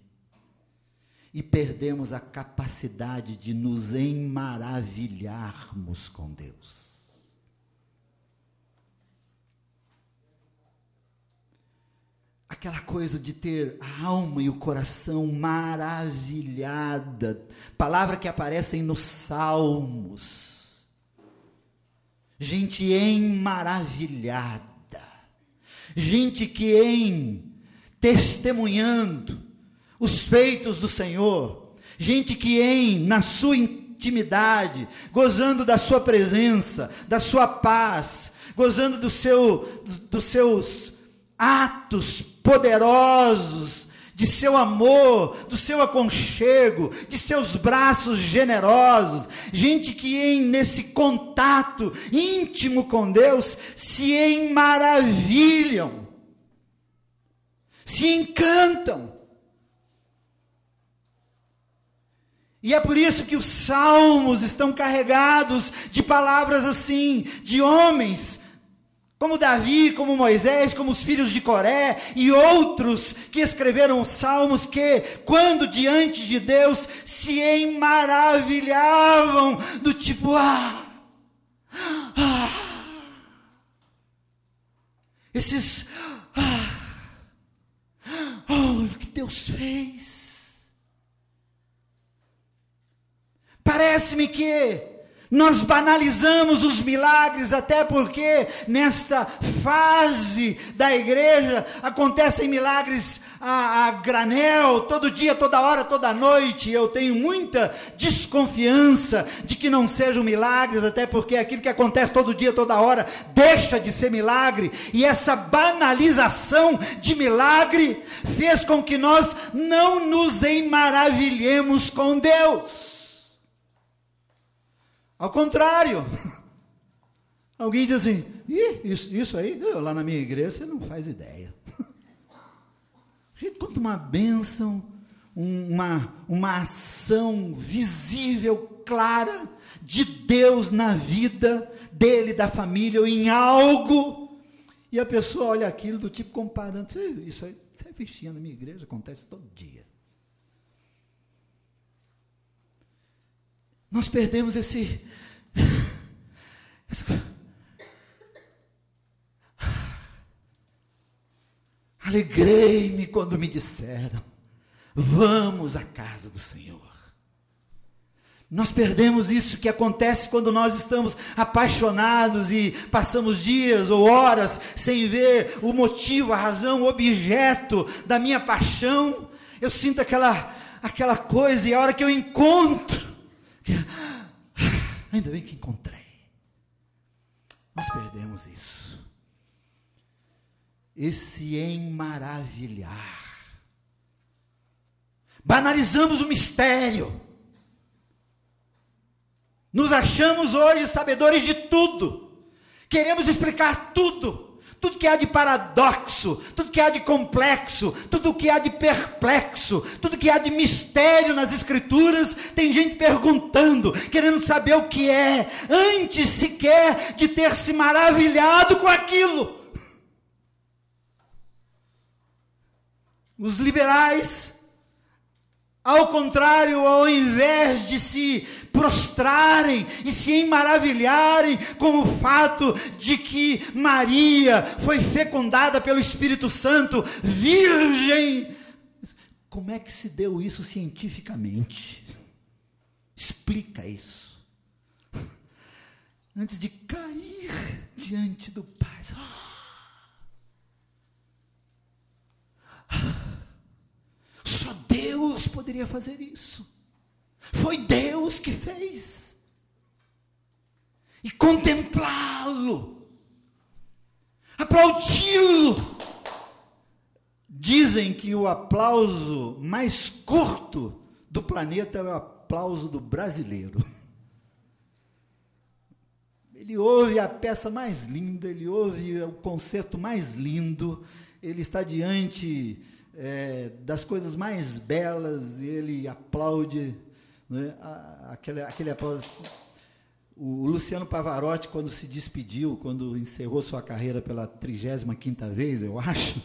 E perdemos a capacidade de nos enmaravilharmos com Deus. Aquela coisa de ter a alma e o coração maravilhada, palavra que aparece nos Salmos. gente maravilhada, gente que testemunhando os feitos do Senhor, gente que na sua intimidade, gozando da sua presença, da sua paz, gozando dos seus atos poderosos, de seu amor, do seu aconchego, de seus braços generosos, gente que nesse contato íntimo com Deus se maravilham, se encantam. E é por isso que os salmos estão carregados de palavras assim, de homens como Davi, como Moisés, como os filhos de Coré e outros que escreveram os salmos, que quando diante de Deus se maravilhavam, do tipo, o que Deus fez. Parece-me que nós banalizamos os milagres, até porque nesta fase da igreja acontecem milagres a granel, todo dia, toda hora, toda noite. Eu tenho muita desconfiança de que não sejam milagres, até porque aquilo que acontece todo dia, toda hora, deixa de ser milagre, e essa banalização de milagre fez com que nós não nos maravilhemos com Deus. Ao contrário, alguém diz assim, isso aí, lá na minha igreja, você não faz ideia. Gente, quanto uma bênção, uma ação visível, clara, de Deus na vida dele, da família, ou em algo, e a pessoa olha aquilo do tipo comparando, isso aí é fichinha na minha igreja, acontece todo dia. Nós perdemos Alegrei-me quando me disseram, vamos à casa do Senhor. Nós perdemos isso que acontece quando nós estamos apaixonados e passamos dias ou horas sem ver o motivo, a razão, o objeto da minha paixão. Eu sinto aquela coisa, e a hora que eu encontro, ainda bem que encontrei. Nós perdemos isso. Esse maravilhar. Banalizamos o mistério. Nos achamos hoje sabedores de tudo. Queremos explicar tudo. Tudo que há de paradoxo, tudo que há de complexo, tudo que há de perplexo, tudo que há de mistério nas Escrituras, tem gente perguntando, querendo saber o que é, antes sequer de ter se maravilhado com aquilo. Os liberais, ao contrário, ao invés de se prostrarem e se maravilharem com o fato de que Maria foi fecundada pelo Espírito Santo, virgem. Como é que se deu isso cientificamente? Explica isso. Antes de cair diante do Pai. Só Deus poderia fazer isso. Foi Deus que fez. E contemplá-lo, aplaudi-lo. Dizem que o aplauso mais curto do planeta é o aplauso do brasileiro. Ele ouve a peça mais linda, ele ouve o concerto mais lindo, ele está diante das coisas mais belas, e ele aplaude, né, aquele aplauso. O Luciano Pavarotti, quando se despediu, quando encerrou sua carreira pela 35ª vez, eu acho,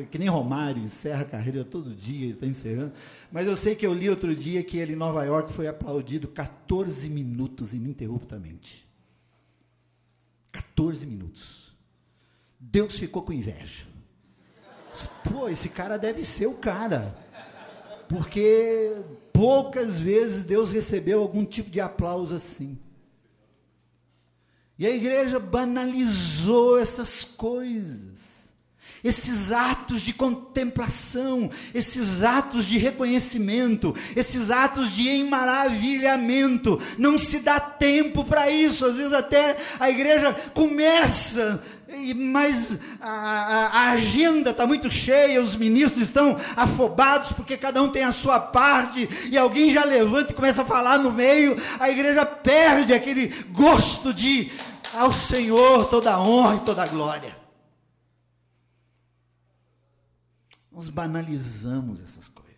que nem Romário, encerra a carreira todo dia, ele está encerrando, mas eu sei que eu li outro dia que ele em Nova York foi aplaudido 14 minutos ininterruptamente. 14 minutos. Deus ficou com inveja. Pô, esse cara deve ser o cara, porque poucas vezes Deus recebeu algum tipo de aplauso assim. E a igreja banalizou essas coisas, esses atos de contemplação, esses atos de reconhecimento, esses atos de maravilhamento. Não se dá tempo para isso. Às vezes até a igreja começa, mas a agenda está muito cheia, os ministros estão afobados, porque cada um tem a sua parte, e alguém já levanta e começa a falar no meio. A igreja perde aquele gosto de: ao Senhor toda a honra e toda a glória. Nós banalizamos essas coisas.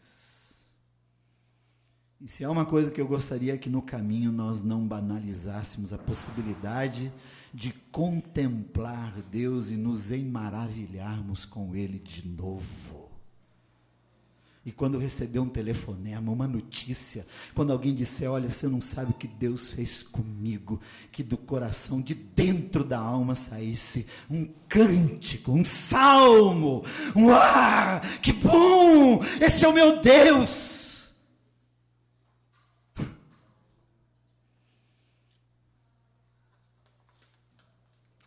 E se há uma coisa que eu gostaria, é que no caminho nós não banalizássemos a possibilidade de contemplar Deus e nos maravilharmos com Ele de novo. E quando receber um telefonema, uma notícia, quando alguém disser: olha, você não sabe o que Deus fez comigo, que do coração, de dentro da alma saísse um cântico, um salmo, que bom, esse é o meu Deus.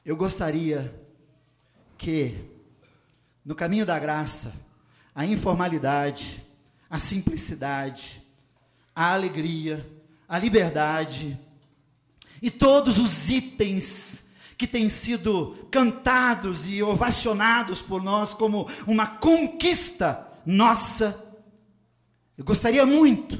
Eu gostaria que, no caminho da graça, a informalidade, a simplicidade, a alegria, a liberdade e todos os itens que têm sido cantados e ovacionados por nós como uma conquista nossa, eu gostaria muito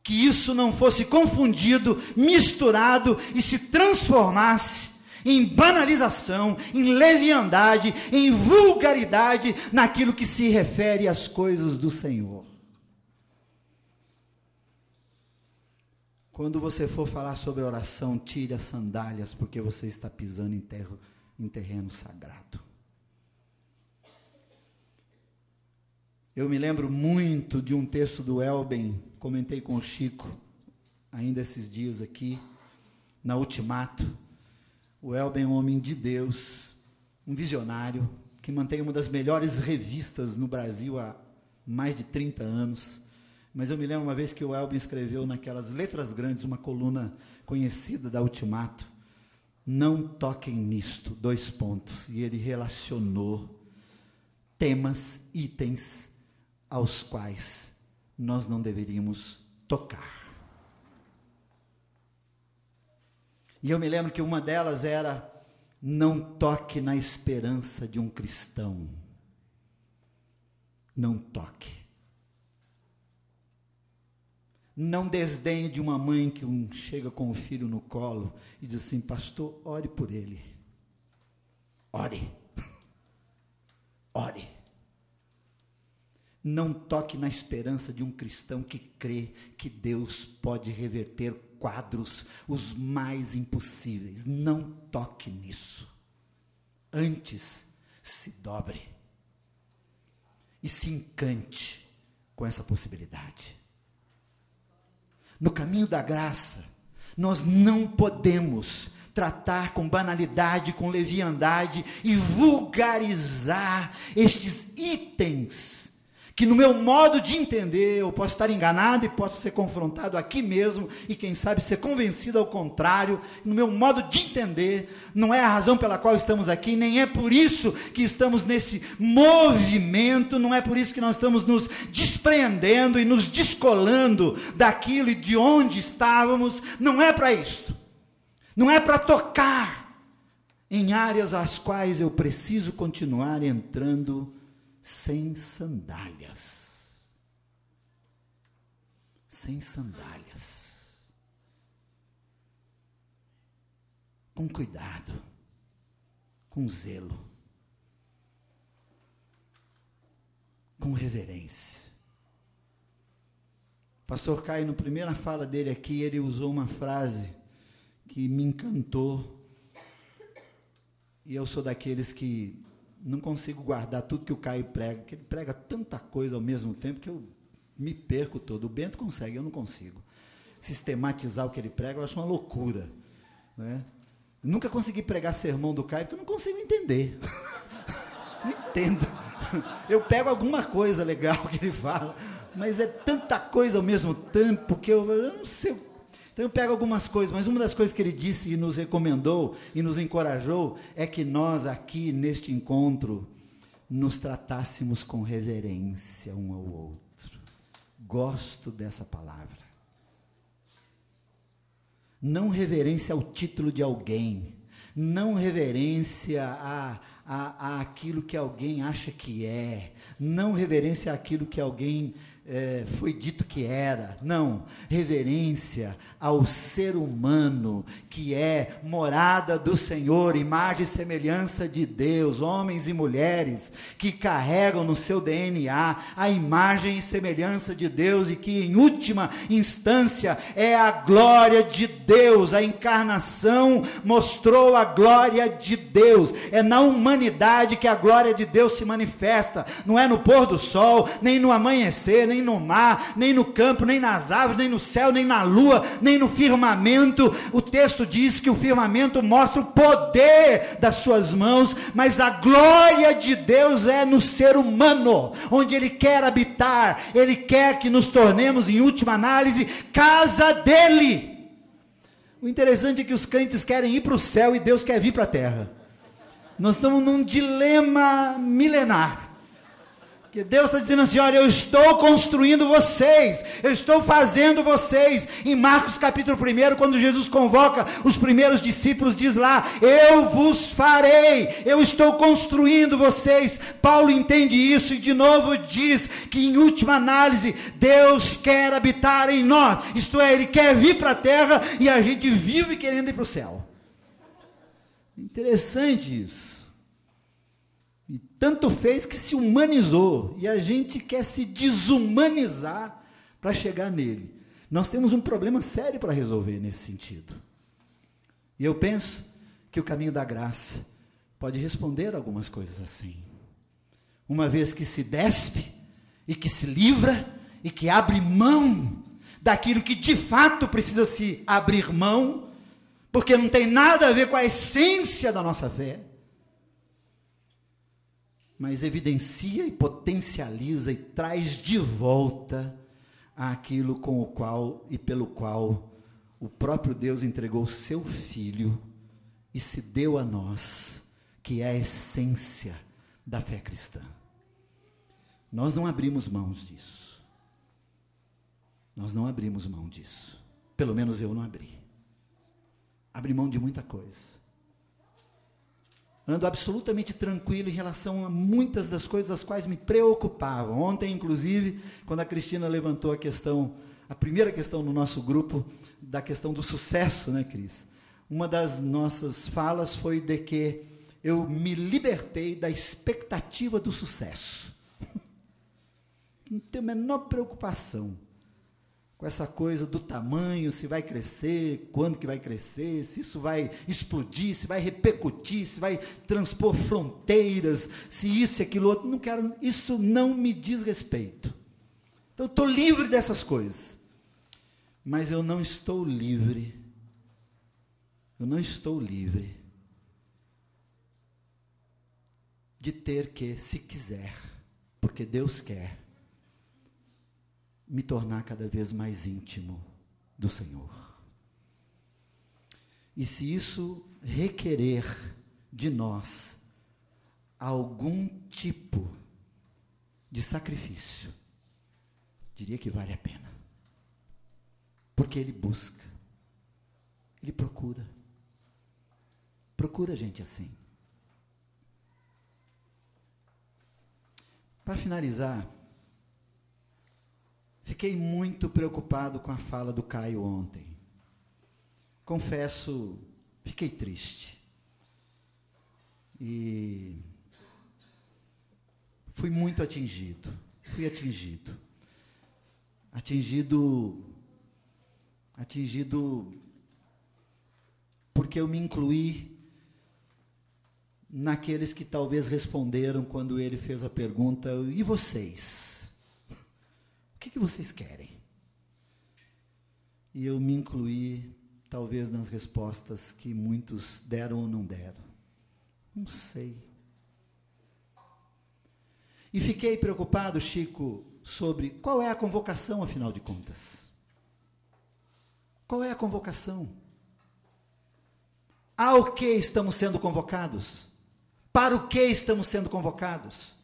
que isso não fosse confundido, misturado e se transformasse em banalização, em leviandade, em vulgaridade naquilo que se refere às coisas do Senhor. Quando você for falar sobre oração, tire as sandálias, porque você está pisando em terreno sagrado. Eu me lembro muito de um texto do Elben, comentei com o Chico, ainda esses dias aqui, na Ultimato. O Elben é um homem de Deus, um visionário, que mantém uma das melhores revistas no Brasil há mais de 30 anos. Mas eu me lembro uma vez que o Elben escreveu naquelas letras grandes, uma coluna conhecida da Ultimato: não toquem nisto, : e ele relacionou temas, itens, aos quais nós não deveríamos tocar. E eu me lembro que uma delas era: não toque na esperança de um cristão. Não toque. Não desdenhe de uma mãe que chega com o filho no colo e diz assim: pastor, ore por ele. Ore. Ore. Não toque na esperança de um cristão que crê que Deus pode reverter quadros os mais impossíveis. Não toque nisso. Antes, se dobre e se encante com essa possibilidade. No caminho da graça, nós não podemos tratar com banalidade, com leviandade e vulgarizar estes itens que, no meu modo de entender, eu posso estar enganado e posso ser confrontado aqui mesmo, e quem sabe ser convencido ao contrário. No meu modo de entender, não é a razão pela qual estamos aqui, nem é por isso que estamos nesse movimento, não é por isso que nós estamos nos despreendendo e nos descolando daquilo e de onde estávamos. Não é para isto, não é para tocar em áreas às quais eu preciso continuar entrando sem sandálias. Sem sandálias. Com cuidado, com zelo, com reverência. Pastor Caio, na primeira fala dele aqui, ele usou uma frase que me encantou, e eu sou daqueles que não consigo guardar tudo que o Caio prega, porque ele prega tanta coisa ao mesmo tempo que eu me perco todo. O Bento consegue, eu não consigo sistematizar o que ele prega, eu acho uma loucura, né? Eu nunca consegui pregar sermão do Caio, porque eu não consigo entender. Não entendo. Eu pego alguma coisa legal que ele fala, mas é tanta coisa ao mesmo tempo que eu não sei. Então eu pego algumas coisas, mas uma das coisas que ele disse e nos recomendou e nos encorajou é que nós aqui neste encontro nos tratássemos com reverência um ao outro. Gosto dessa palavra. Não reverência ao título de alguém, não reverência a aquilo que alguém acha que é, não reverência àquilo que alguém foi dito que era, não, reverência ao ser humano, que é morada do Senhor, imagem e semelhança de Deus, homens e mulheres, que carregam no seu DNA a imagem e semelhança de Deus, e que em última instância é a glória de Deus, a encarnação mostrou a glória de Deus, é na humanidade que a glória de Deus se manifesta, não é no pôr do sol, nem no amanhecer, nem no mar, nem no campo, nem nas árvores, nem no céu, nem na lua, nem no firmamento. O texto diz que o firmamento mostra o poder das suas mãos, mas a glória de Deus é no ser humano, onde Ele quer habitar. Ele quer que nos tornemos, em última análise, casa dEle. O interessante é que os crentes querem ir para o céu e Deus quer vir para a terra. Nós estamos num dilema milenar. Que Deus está dizendo assim, olha, eu estou construindo vocês, eu estou fazendo vocês. Em Marcos capítulo 1, quando Jesus convoca os primeiros discípulos, diz lá, eu vos farei, eu estou construindo vocês. Paulo entende isso e de novo diz que em última análise, Deus quer habitar em nós, isto é, Ele quer vir para a terra e a gente vive querendo ir para o céu. Interessante isso. E tanto fez que se humanizou, e a gente quer se desumanizar para chegar nele. Nós temos um problema sério para resolver nesse sentido. E eu penso que o caminho da graça pode responder algumas coisas assim. Uma vez que se despe, e que se livra, e que abre mão daquilo que de fato precisa se abrir mão, porque não tem nada a ver com a essência da nossa fé, mas evidencia e potencializa e traz de volta aquilo com o qual e pelo qual o próprio Deus entregou o seu Filho e se deu a nós, que é a essência da fé cristã. Nós não abrimos mãos disso. Nós não abrimos mão disso. Pelo menos eu não abri. Abri mão de muita coisa. Ando absolutamente tranquilo em relação a muitas das coisas as quais me preocupavam. Ontem, inclusive, quando a Cristina levantou a questão, a primeira questão no nosso grupo, da questão do sucesso, né, Cris? Uma das nossas falas foi de que eu me libertei da expectativa do sucesso. Não tenho a menor preocupação com essa coisa do tamanho, se vai crescer, quando que vai crescer, se isso vai explodir, se vai repercutir, se vai transpor fronteiras, se isso e aquilo outro, não quero, isso não me diz respeito. Então eu estou livre dessas coisas, mas eu não estou livre de ter que, se quiser, porque Deus quer, me tornar cada vez mais íntimo do Senhor. E se isso requerer de nós algum tipo de sacrifício, diria que vale a pena. Porque Ele busca, Ele procura gente assim. Para finalizar, fiquei muito preocupado com a fala do Caio ontem. Confesso, fiquei triste. E fui muito atingido. Atingido porque eu me incluí naqueles que talvez responderam quando ele fez a pergunta, e vocês? O que vocês querem? E eu me incluí, talvez, nas respostas que muitos deram ou não deram. Não sei. E fiquei preocupado, Chico, sobre qual é a convocação, afinal de contas. Qual é a convocação? Ao que estamos sendo convocados? Para o que estamos sendo convocados?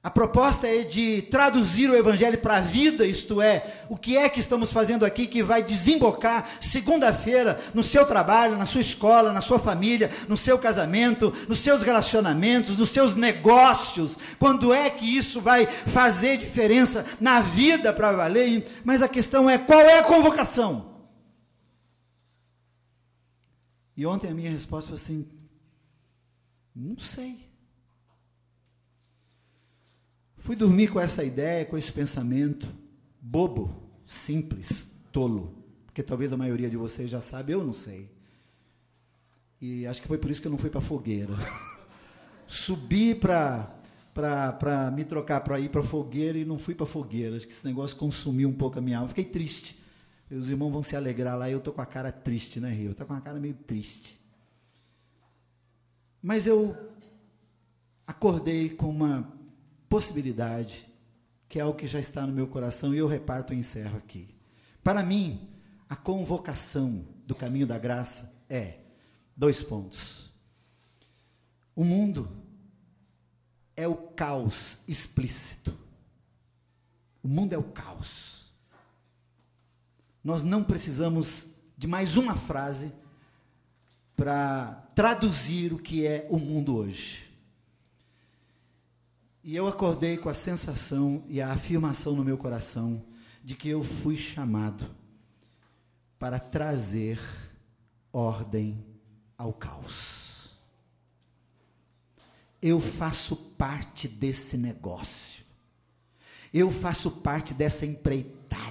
A proposta é de traduzir o Evangelho para a vida, isto é, o que é que estamos fazendo aqui que vai desembocar segunda-feira no seu trabalho, na sua escola, na sua família, no seu casamento, nos seus relacionamentos, nos seus negócios. Quando é que isso vai fazer diferença na vida para valer? Mas a questão é, qual é a convocação? E ontem a minha resposta foi assim, não sei. Fui dormir com essa ideia, com esse pensamento, bobo, simples, tolo, porque talvez a maioria de vocês já sabe, eu não sei. E acho que foi por isso que eu não fui para a fogueira. Subi para me trocar para ir para a fogueira e não fui para a fogueira. Acho que esse negócio consumiu um pouco a minha alma. Fiquei triste. Os irmãos vão se alegrar lá e eu estou com a cara triste, né, Rio? Eu estou com a cara meio triste. Mas eu acordei com uma possibilidade, que é algo que já está no meu coração, e eu reparto e encerro aqui. Para mim, a convocação do caminho da graça é 2 pontos. O mundo é o caos explícito. O mundo é o caos. Nós não precisamos de mais uma frase para traduzir o que é o mundo hoje. E eu acordei com a sensação e a afirmação no meu coração de que eu fui chamado para trazer ordem ao caos. Eu faço parte desse negócio. Eu faço parte dessa empreitada.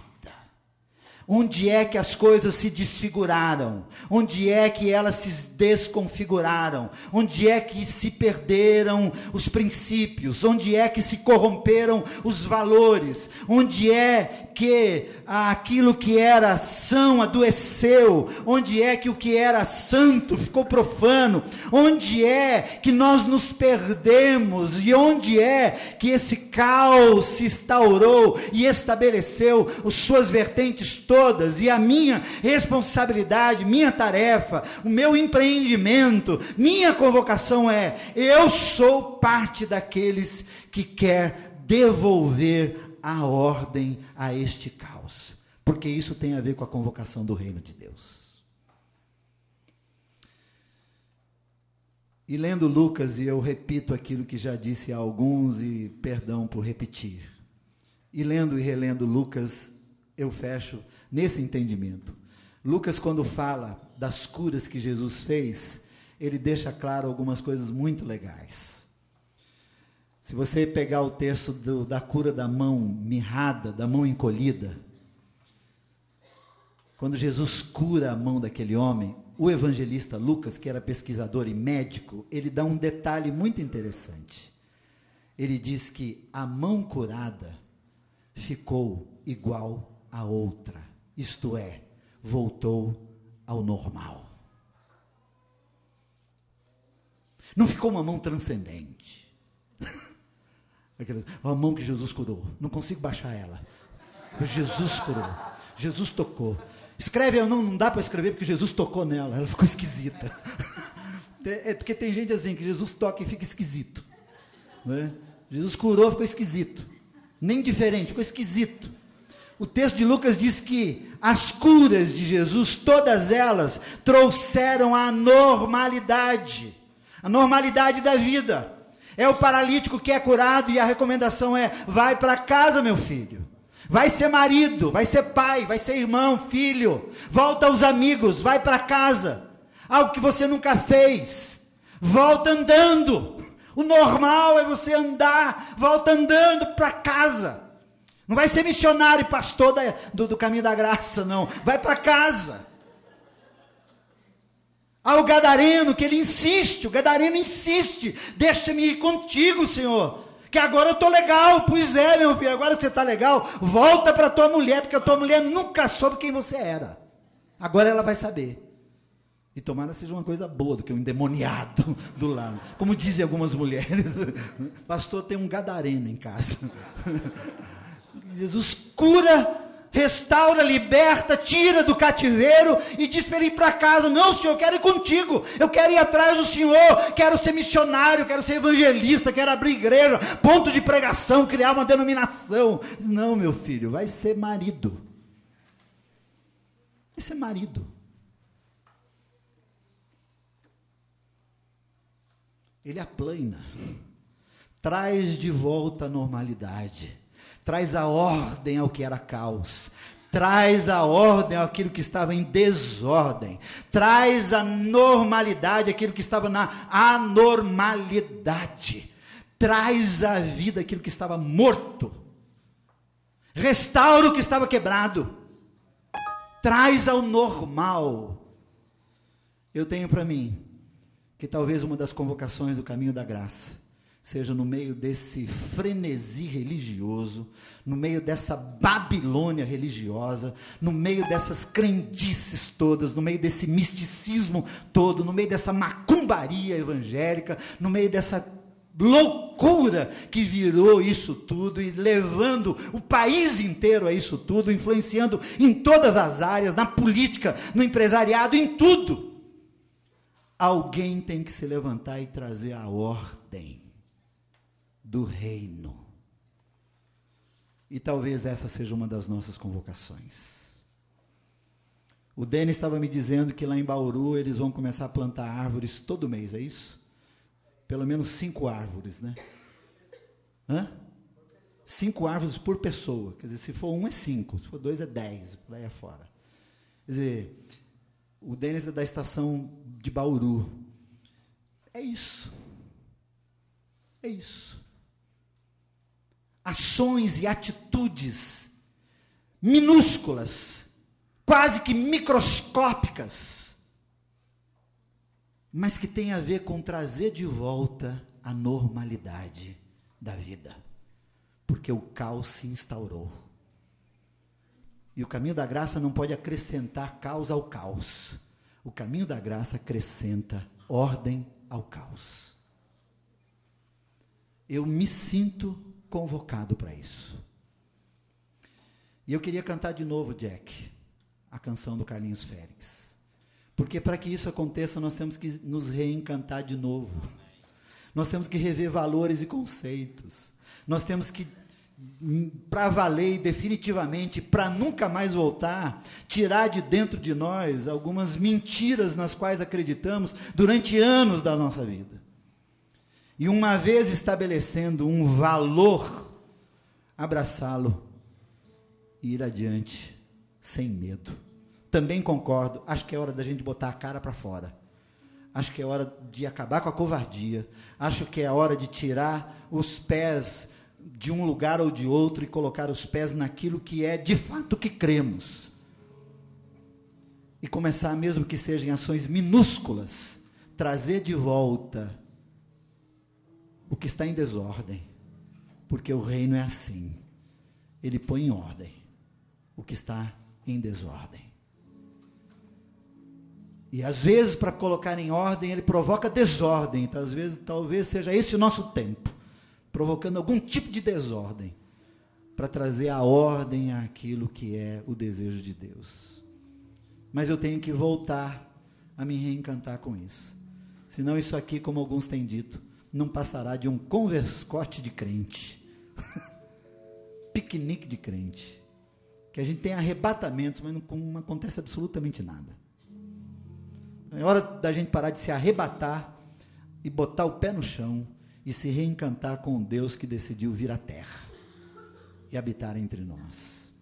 Onde é que as coisas se desfiguraram? Onde é que elas se desconfiguraram? Onde é que se perderam os princípios? Onde é que se corromperam os valores? Onde é que aquilo que era são adoeceu? Onde é que o que era santo ficou profano? Onde é que nós nos perdemos? E onde é que esse caos se instaurou e estabeleceu as suas vertentes todas? E a minha responsabilidade, minha tarefa, o meu empreendimento, minha convocação é: eu sou parte daqueles que quer devolver a ordem a este caos, porque isso tem a ver com a convocação do reino de Deus. E lendo Lucas, e eu repito aquilo que já disse a alguns, e perdão por repetir, e lendo e relendo Lucas, eu fecho nesse entendimento. Lucas, quando fala das curas que Jesus fez, ele deixa claro algumas coisas muito legais. Se você pegar o texto da cura da mão mirrada, da mão encolhida, quando Jesus cura a mão daquele homem, o evangelista Lucas, que era pesquisador e médico, ele dá um detalhe muito interessante. Ele diz que a mão curada ficou igual a outra, isto é, voltou ao normal. Não ficou uma mão transcendente. A mão que Jesus curou, não consigo baixar ela. Jesus curou, Jesus tocou. Escreve, não dá para escrever porque Jesus tocou nela, ela ficou esquisita. É porque tem gente assim, que Jesus toca e fica esquisito, né? Jesus curou, ficou esquisito. Nem diferente, ficou esquisito. O texto de Lucas diz que as curas de Jesus, todas elas, trouxeram a normalidade da vida. É o paralítico que é curado e a recomendação é: vai para casa, meu filho. Vai ser marido, vai ser pai, vai ser irmão, filho. Volta aos amigos, vai para casa. Algo que você nunca fez. Volta andando. O normal é você andar, volta andando para casa. Não vai ser missionário e pastor do caminho da graça, não. Vai para casa. Ao gadareno, que ele insiste, o gadareno insiste: deixa-me ir contigo, Senhor, que agora eu estou legal. Pois é, meu filho, agora que você está legal, volta para a tua mulher, porque a tua mulher nunca soube quem você era. Agora ela vai saber. E tomara seja uma coisa boa do que um endemoniado do lado. Como dizem algumas mulheres, pastor, tem um gadareno em casa. Jesus cura, restaura, liberta, tira do cativeiro e diz para ele ir para casa. Não, Senhor, eu quero ir contigo, eu quero ir atrás do Senhor, quero ser missionário, quero ser evangelista, quero abrir igreja, ponto de pregação, criar uma denominação. Não, meu filho, vai ser marido. Vai ser marido. Ele aplana, traz de volta a normalidade, traz a ordem ao que era caos, traz a ordem àquilo que estava em desordem, traz a normalidade àquilo que estava na anormalidade, traz à vida aquilo que estava morto, restaura o que estava quebrado, traz ao normal. Eu tenho para mim que talvez uma das convocações do caminho da graça seja no meio desse frenesi religioso, no meio dessa Babilônia religiosa, no meio dessas crendices todas, no meio desse misticismo todo, no meio dessa macumbaria evangélica, no meio dessa loucura que virou isso tudo e levando o país inteiro a isso tudo, influenciando em todas as áreas, na política, no empresariado, em tudo. Alguém tem que se levantar e trazer a ordem do reino. E talvez essa seja uma das nossas convocações. O Denis estava me dizendo que lá em Bauru eles vão começar a plantar árvores todo mês, é isso? Pelo menos 5 árvores, né? 5 árvores por pessoa. Quer dizer, se for 1 é 5, se for 2 é 10, por aí afora. Quer dizer, o Denis é da estação de Bauru. É isso. É isso. Ações e atitudes minúsculas, quase que microscópicas, mas que tem a ver com trazer de volta a normalidade da vida, porque o caos se instaurou. E o caminho da graça não pode acrescentar caos ao caos. O caminho da graça acrescenta ordem ao caos. Eu me sinto convocado para isso. E eu queria cantar de novo, Jack, a canção do Carlinhos Félix. Porque para que isso aconteça, nós temos que nos reencantar de novo. Nós temos que rever valores e conceitos. Nós temos que, para valer definitivamente, para nunca mais voltar, tirar de dentro de nós algumas mentiras nas quais acreditamos durante anos da nossa vida. E uma vez estabelecendo um valor, abraçá-lo e ir adiante sem medo. Também concordo, acho que é hora da gente botar a cara para fora. Acho que é hora de acabar com a covardia. Acho que é hora de tirar os pés de um lugar ou de outro e colocar os pés naquilo que é de fato que cremos. E começar, mesmo que sejam ações minúsculas, trazer de volta o que está em desordem, porque o reino é assim, ele põe em ordem o que está em desordem, e às vezes para colocar em ordem ele provoca desordem. Então, às vezes, talvez seja esse o nosso tempo, provocando algum tipo de desordem, para trazer a ordem àquilo que é o desejo de Deus. Mas eu tenho que voltar a me reencantar com isso, senão isso aqui, como alguns têm dito, não passará de um converscote de crente, piquenique de crente, que a gente tem arrebatamentos, mas não acontece absolutamente nada. É hora da gente parar de se arrebatar e botar o pé no chão e se reencantar com o Deus que decidiu vir à terra e habitar entre nós.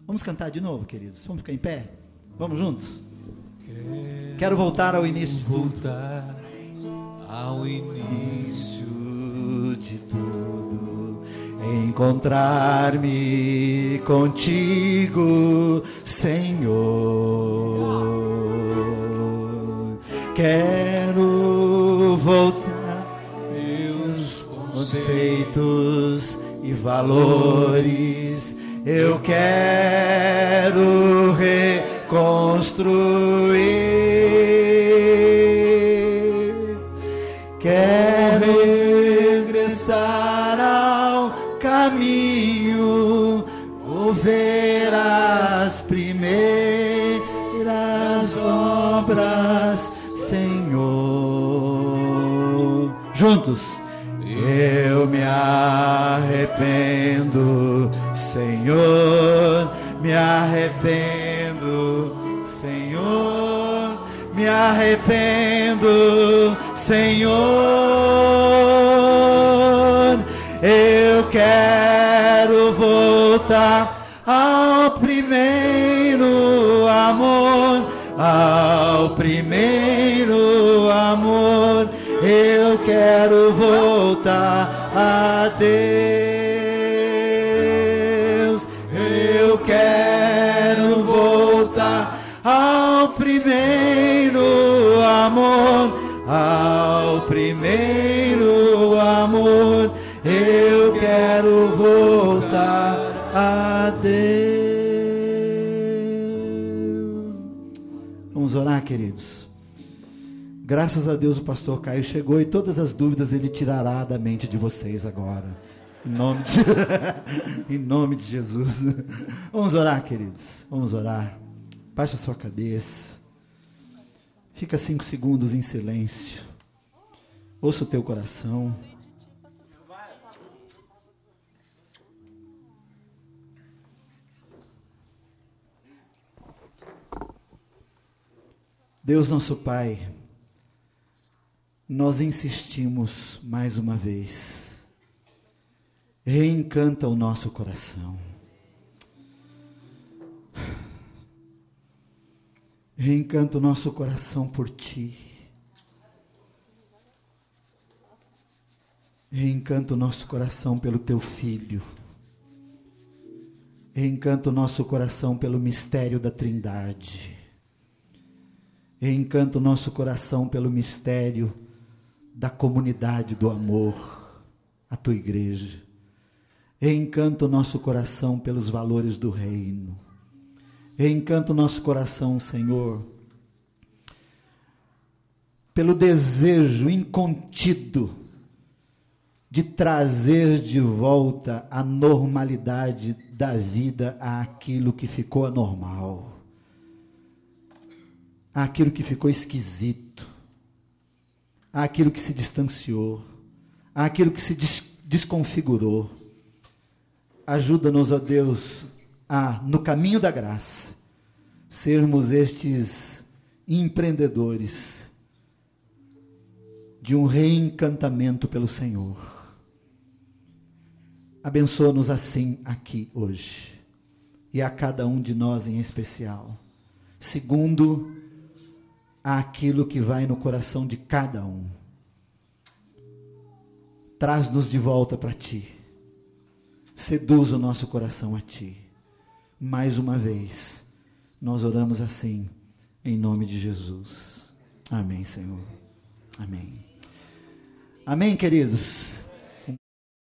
Vamos cantar de novo, queridos? Vamos ficar em pé? Vamos juntos? Quero voltar ao início de tudo. Ao início De tudo, encontrar-me contigo, Senhor. Quero voltar meus conceitos e valores. Eu quero reconstruir. Quero regressar ao caminho Senhor, me arrependo, Senhor, me arrependo, Senhor, eu quero voltar ao primeiro amor, ao primeiro amor, eu quero voltar a Deus, eu quero voltar ao primeiro amor, ao primeiro amor, eu quero voltar a Deus. Vamos orar, queridos. Graças a Deus o pastor Caio chegou e todas as dúvidas ele tirará da mente de vocês agora. Em nome de Jesus. Vamos orar, queridos. Vamos orar. Baixa a sua cabeça. Fica 5 segundos em silêncio. Ouça o teu coração. Deus nosso Pai, nós insistimos mais uma vez. Reencanta o nosso coração. Reencanta o nosso coração por Ti. Reencanta o nosso coração pelo Teu Filho. Reencanta o nosso coração pelo mistério da Trindade. Reencanta o nosso coração pelo mistério da comunidade do amor, a Tua igreja. Reencanta o nosso coração pelos valores do reino. Reencanta o nosso coração, Senhor, pelo desejo incontido de trazer de volta a normalidade da vida àquilo que ficou anormal, àquilo que ficou esquisito, àquilo que se distanciou, àquilo que se desconfigurou. Ajuda-nos, ó Deus, a, no caminho da graça, sermos estes empreendedores de um reencantamento pelo Senhor. Abençoa-nos assim aqui hoje, e a cada um de nós em especial, segundo aquilo que vai no coração de cada um. Traz-nos de volta para Ti, seduz o nosso coração a Ti. Mais uma vez, nós oramos assim, em nome de Jesus. Amém, Senhor. Amém. Amém, queridos.